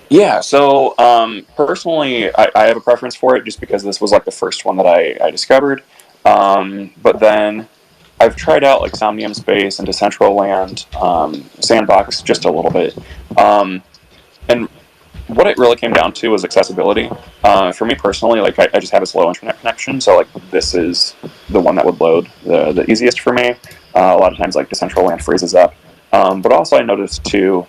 Yeah, so personally, I have a preference for it just because this was like the first one that I discovered. But then I've tried out like Somnium Space and Decentraland, Sandbox just a little bit. And what it really came down to was accessibility. For me personally, like I just have a slow internet connection, so like this is the one that would load the easiest for me. A lot of times like Decentraland freezes up. But also I noticed too,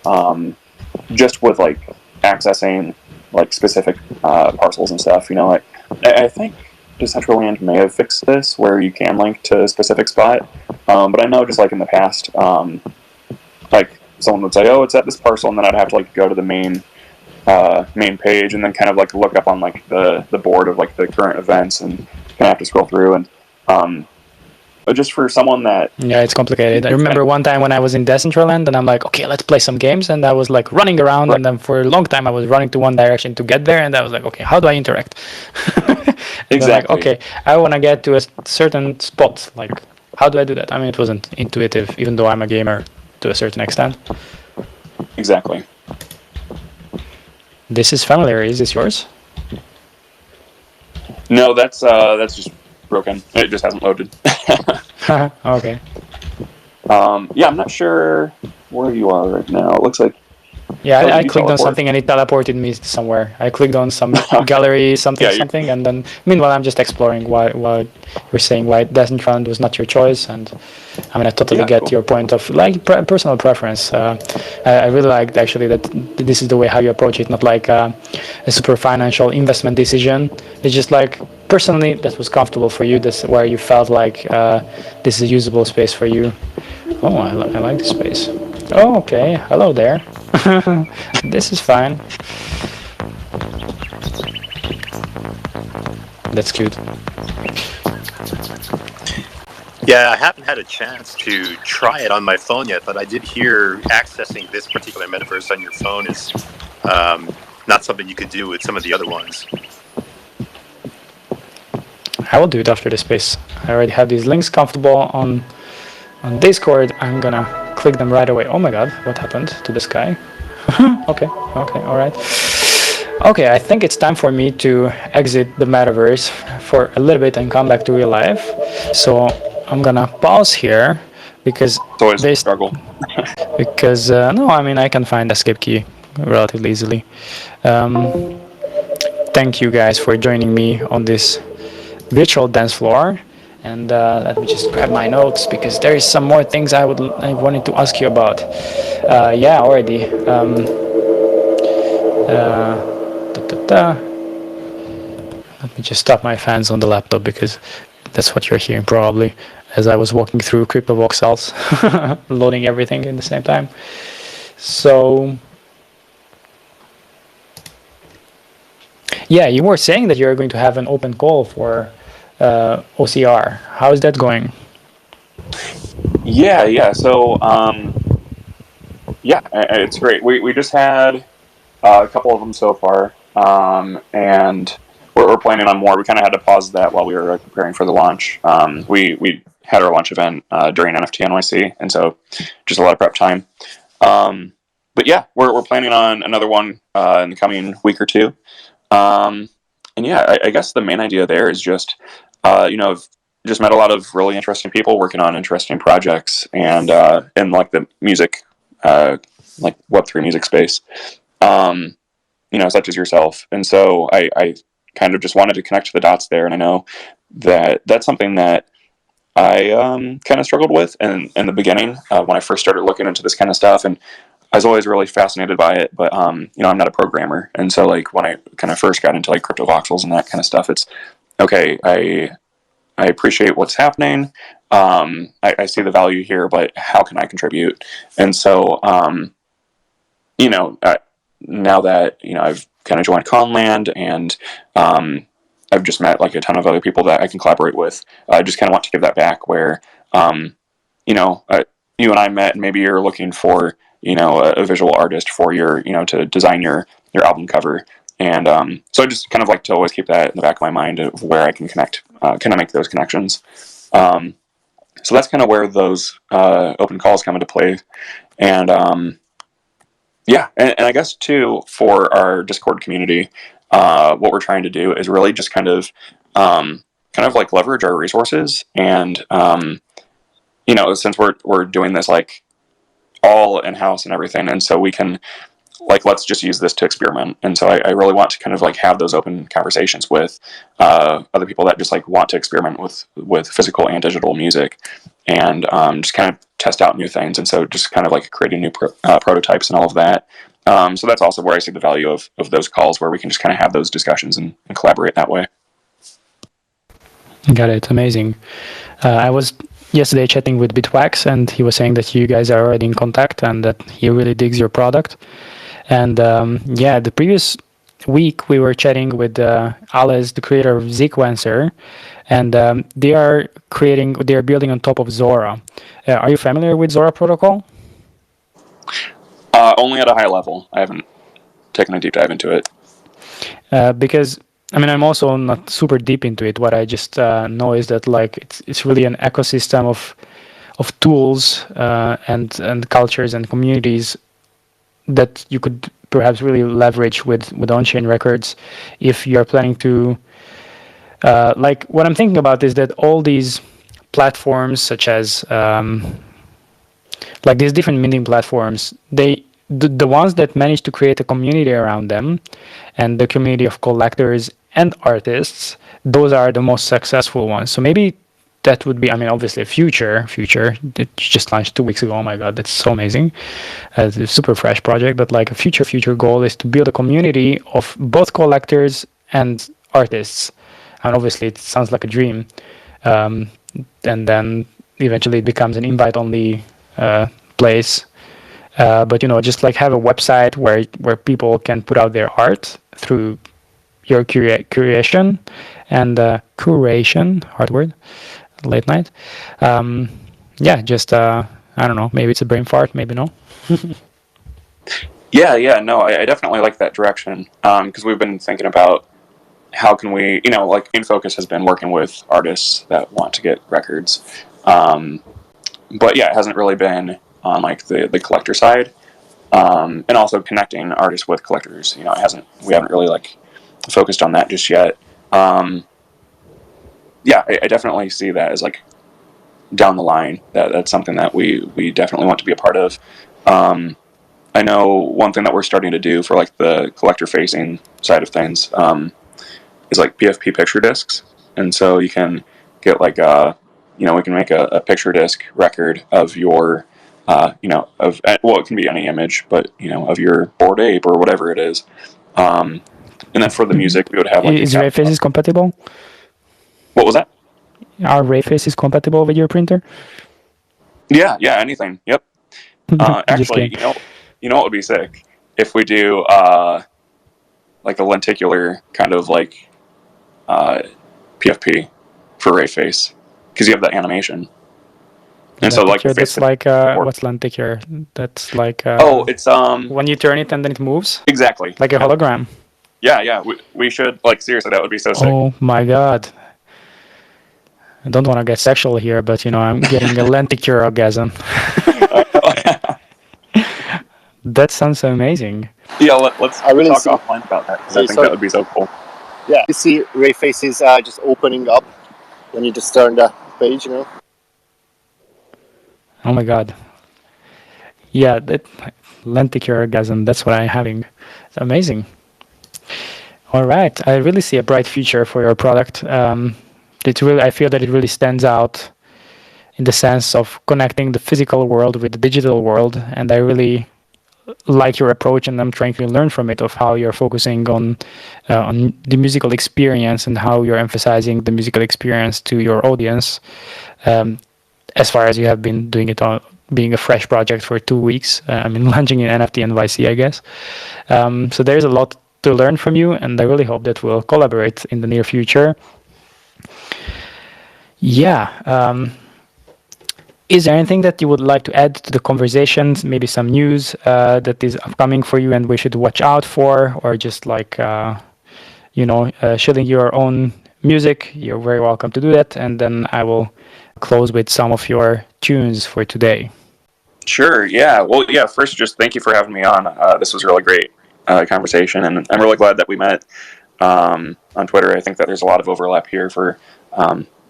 just with like accessing like specific parcels and stuff, like I think Decentraland may have fixed this where you can link to a specific spot. But I know just like in the past, like someone would say, oh, it's at this parcel, and then I'd have to like go to the main page and then kind of like look up on like the board of like the current events and kind of have to scroll through. And but just for someone that it's complicated. I remember one time when I was in Decentraland and I'm like, okay, let's play some games, and I was like running around, right. And then for a long time I was running to one direction to get there, and I was like, okay, how do I interact? Exactly. Like, okay, I want to get to a certain spot, like how do I do that? I mean, it wasn't intuitive, even though I'm a gamer to a certain extent. Exactly. This is familiar. Is this yours? No, that's just broken. It just hasn't loaded. Okay. Yeah, I'm not sure where you are right now. It looks like Yeah, Oh, did I you clicked on teleport? something and it teleported me somewhere. I clicked on some gallery, something, Yeah, you- something, and then meanwhile I'm just exploring why you're saying why Decentraland was not your choice, and I mean I totally Yeah, get cool. your point of like personal preference. I really liked actually that this is the way how you approach it, not like a super financial investment decision. It's just like personally that was comfortable for you. That's where you felt like this is a usable space for you. Oh, I like this space. Oh, okay. Hello there. This is fine. That's cute. Yeah, I haven't had a chance to try it on my phone yet, but I did hear accessing this particular metaverse on your phone is not something you could do with some of the other ones. I will do it after this space. I already have these links comfortable on Discord. I'm gonna click them right away. Oh my god, what happened to the sky? Okay, all right. Okay, I think it's time for me to exit the metaverse for a little bit and come back to real life. So I'm gonna pause here because It's always a there's struggle. no, I mean I can find escape key relatively easily. Thank you guys for joining me on this virtual dance floor. And let me just grab my notes because there is some more things I wanted to ask you about. Yeah, already. Let me just stop my fans on the laptop because that's what you're hearing probably as I was walking through crypto voxels, loading everything in the same time. So yeah, you were saying that you're going to have an open call for OCR. How is that going? Yeah. So, it's great. We just had a couple of them so far, and we're planning on more. We kind of had to pause that while we were preparing for the launch. We had our launch event during NFT NYC, and so just a lot of prep time. But yeah, we're planning on another one in the coming week or two. And yeah, I guess the main idea there is just, I've just met a lot of really interesting people working on interesting projects and in like the music, like Web3 music space, such as yourself. And so I kind of just wanted to connect the dots there. And I know that that's something that I kind of struggled with in the beginning when I first started looking into this kind of stuff. And I was always really fascinated by it, but I'm not a programmer, and so like when I kind of first got into like crypto voxels and that kind of stuff, it's okay. I appreciate what's happening. I see the value here, but how can I contribute? And so now that I've kind of joined Conland and I've just met like a ton of other people that I can collaborate with. I just kind of want to give that back. Where you and I met, and maybe you're looking for a visual artist for your to design your album cover, and so I just kind of like to always keep that in the back of my mind of where I can connect, kind of make those connections. So that's kind of where those open calls come into play, and and I guess too for our Discord community, what we're trying to do is really just kind of like leverage our resources, and since we're doing this like all in house and everything, and so we can like let's just use this to experiment. And so I really want to kind of like have those open conversations with other people that just like want to experiment with physical and digital music, and just kind of test out new things. And so just kind of like creating new prototypes and all of that. So that's also where I see the value of those calls, where we can just kind of have those discussions and collaborate that way. Got it. Amazing. I was yesterday chatting with Bitwax, and he was saying that you guys are already in contact and that he really digs your product. And the previous week we were chatting with Alice, the creator of Sequencer, and they are building on top of Zora. Are you familiar with Zora protocol? Only at a high level. I haven't taken a deep dive into it. Because I mean, I'm also not super deep into it. What I just know is that like it's really an ecosystem of tools and cultures and communities that you could perhaps really leverage with Onchain Records if you're planning to. Like what I'm thinking about is that all these platforms, such as like these different minting platforms, they the ones that manage to create a community around them, and the community of collectors and artists, those are the most successful ones. So maybe that would be, I mean, obviously a future that just launched 2 weeks ago. Oh my God, that's so amazing. It's a super fresh project, but like a future goal is to build a community of both collectors and artists. And obviously it sounds like a dream. And then eventually it becomes an invite-only place. But just like have a website where people can put out their art through your curation and curation, hard word, late night. Just I don't know, maybe it's a brain fart, maybe no. Yeah, no, I definitely like that direction, because we've been thinking about how can we, like InFocus has been working with artists that want to get records, but yeah, it hasn't really been on like the collector side, and also connecting artists with collectors. We haven't really like focused on that just yet. Yeah, I definitely see that as like down the line. That's something that we definitely want to be a part of. I know one thing that we're starting to do for like the collector facing side of things is like PFP picture discs, and so you can get like we can make a picture disc record of your it can be any image, but of your Bored Ape or whatever it is. And then for the music, we would have like is RaveFaces compatible? What was that? Are RaveFaces compatible with your printer? Yeah, anything. Yep. Actually, what would be sick if we do like a lenticular kind of like PFP for RaveFace, because you have that animation. And so like that's like what's lenticular? That's like it's when you turn it and then it moves. Exactly. Like a hologram. Yeah. We should, like, seriously, that would be so sick. Oh my God. I don't want to get sexual here, but I'm getting a lenticular orgasm. That sounds amazing. Yeah, let's talk offline about that, because I think that would be so cool. Yeah, you see RaveFaces just opening up when you just turn the page, Oh my God. Yeah, that lenticular orgasm, that's what I'm having. It's amazing. All right. I really see a bright future for your product. I feel that it really stands out in the sense of connecting the physical world with the digital world, and I really like your approach, and I'm trying to learn from it of how you're focusing on the musical experience and how you're emphasizing the musical experience to your audience, as far as you have been doing it on being a fresh project for 2 weeks. Launching in NFT NYC, I guess. So there's a lot to learn from you, and I really hope that we'll collaborate in the near future. Yeah. Is there anything that you would like to add to the conversations? Maybe some news that is upcoming for you and we should watch out for, or just like, showing your own music? You're very welcome to do that. And then I will close with some of your tunes for today. Sure. Yeah. Well, yeah. First, just thank you for having me on. This was a really great conversation, and I'm really glad that we met on Twitter. I think that there's a lot of overlap here for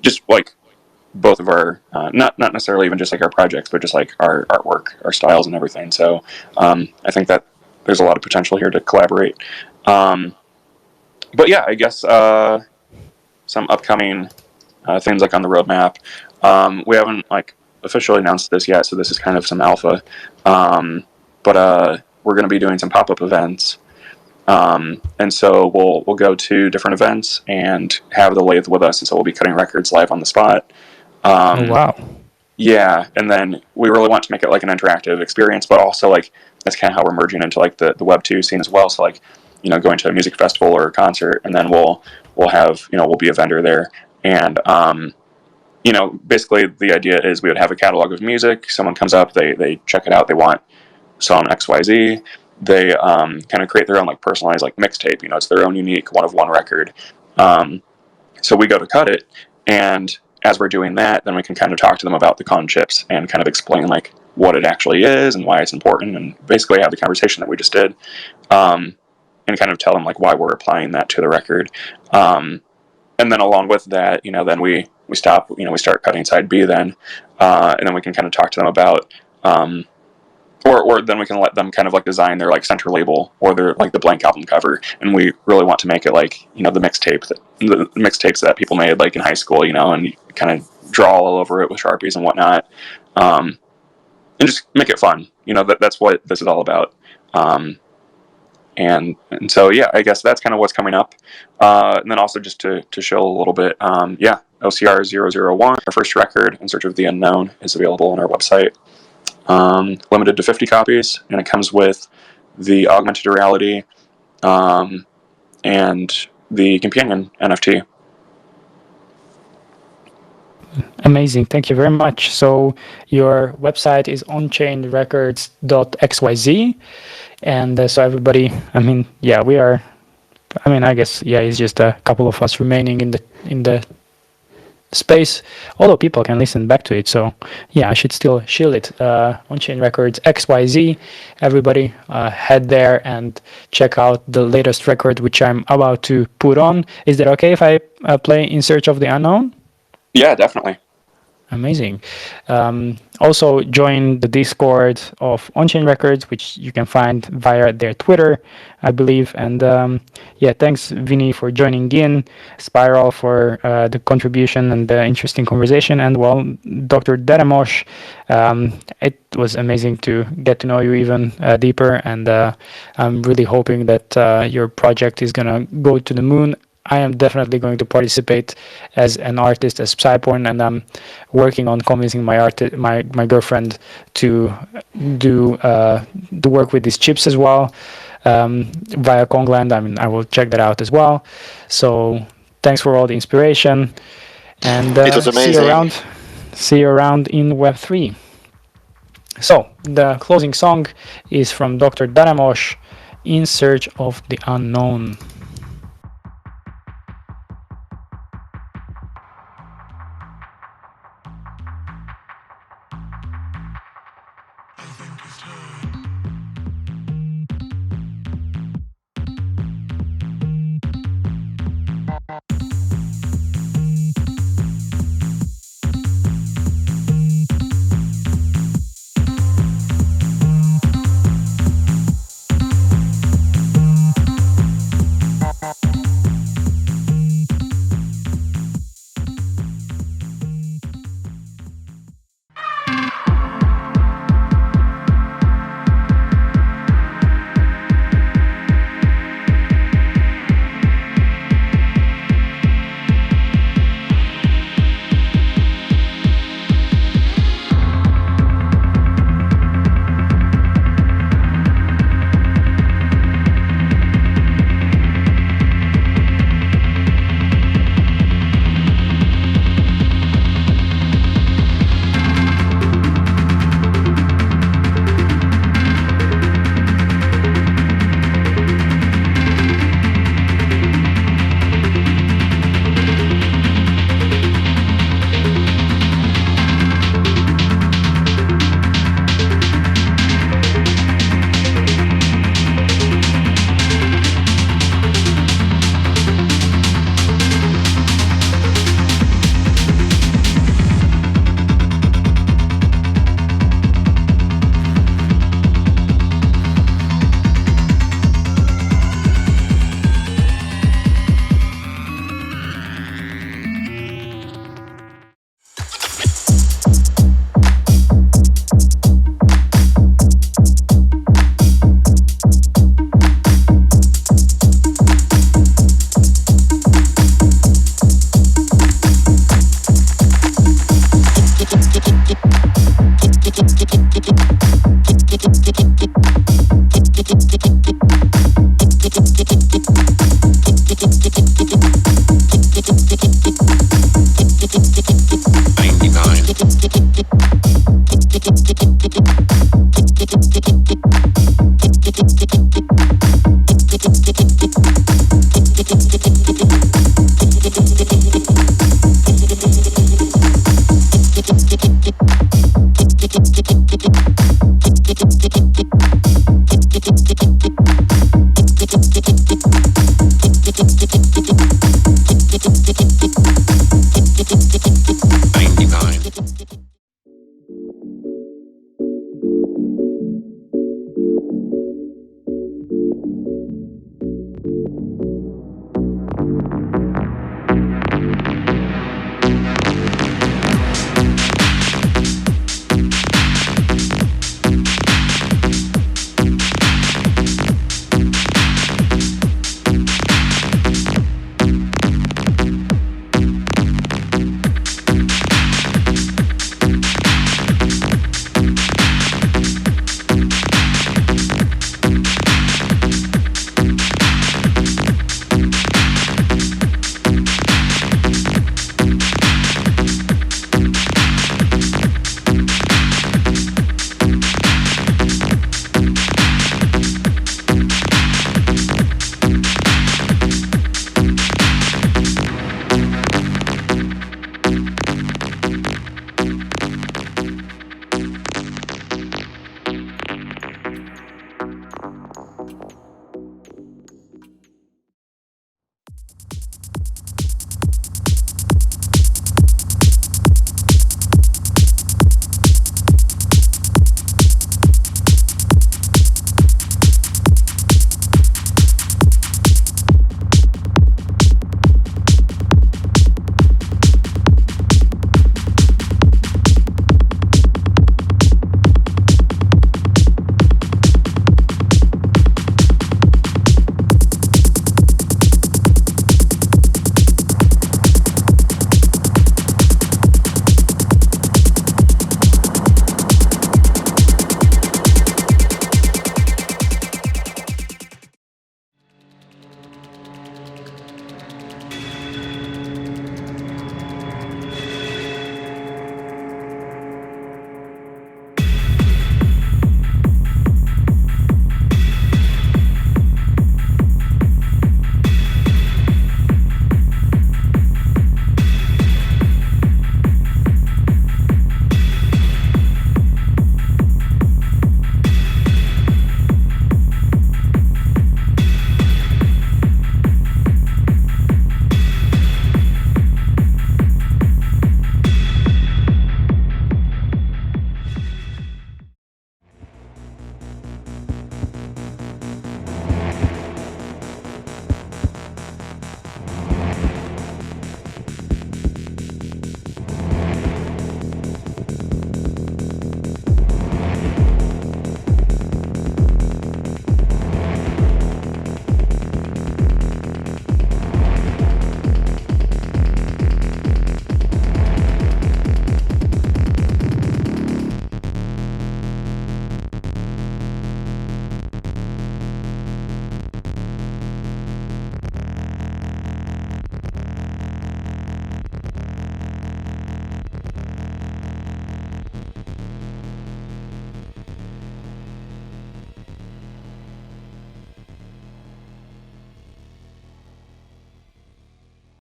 just like both of our not necessarily even just like our projects, but just like our artwork, our styles, and everything. So I think that there's a lot of potential here to collaborate. But yeah, I guess some upcoming things like on the roadmap. We haven't like officially announced this yet, so this is kind of some alpha. But we're going to be doing some pop-up events. And so we'll go to different events and have the lathe with us, and so we'll be cutting records live on the spot. Oh, wow. Yeah, and then we really want to make it like an interactive experience, but also like that's kind of how we're merging into like the Web 2 scene as well. So like, going to a music festival or a concert, and then we'll have, we'll be a vendor there. And basically the idea is we would have a catalog of music. Someone comes up, they check it out, they want song XYZ. They kind of create their own like personalized like mixtape. It's their own unique one of one record. So we go to cut it, and as we're doing that, then we can kind of talk to them about the con chips and kind of explain like what it actually is and why it's important, and basically have the conversation that we just did, and kind of tell them like why we're applying that to the record. And then along with that, then we stop, we start cutting side B then, and then we can kind of talk to them about or then we can let them kind of like design their like center label or their like the blank album cover, and we really want to make it like, you know, the mixtapes that people made like in high school, you know, and you kind of draw all over it with Sharpies and whatnot, and just make it fun, you know. That's what this is all about. And so yeah, I guess that's kind of what's coming up, and then also just to show a little bit, OCR 001, our first record, In Search of the Unknown, is available on our website. Limited to 50 copies, and it comes with the augmented reality and the companion NFT. Amazing. Thank you very much. So your website is onchainrecords.xyz. And so everybody, I mean, yeah, we are, I mean, I guess, yeah, it's just a couple of us remaining in the space, although people can listen back to it. So yeah, I should still shield it. Onchain Records XYZ. Everybody head there and check out the latest record, which I'm about to put on. Is that okay if I play In Search of the Unknown? Yeah, definitely. Amazing. Also join the Discord of Onchain Records, which you can find via their Twitter, I believe. And yeah, thanks Vinny for joining in, Spiral for the contribution and the interesting conversation, and well, Dr. Deremos. It was amazing to get to know you even deeper, and I'm really hoping that your project is gonna go to the moon. I am definitely going to participate as an artist, as Psyporn, and I'm working on convincing my girlfriend to do the work with these chips as well via Kongland. I mean, I will check that out as well. So thanks for all the inspiration, and it was amazing. See you around in Web3. So the closing song is from Dr. Daramos, In Search of the Unknown.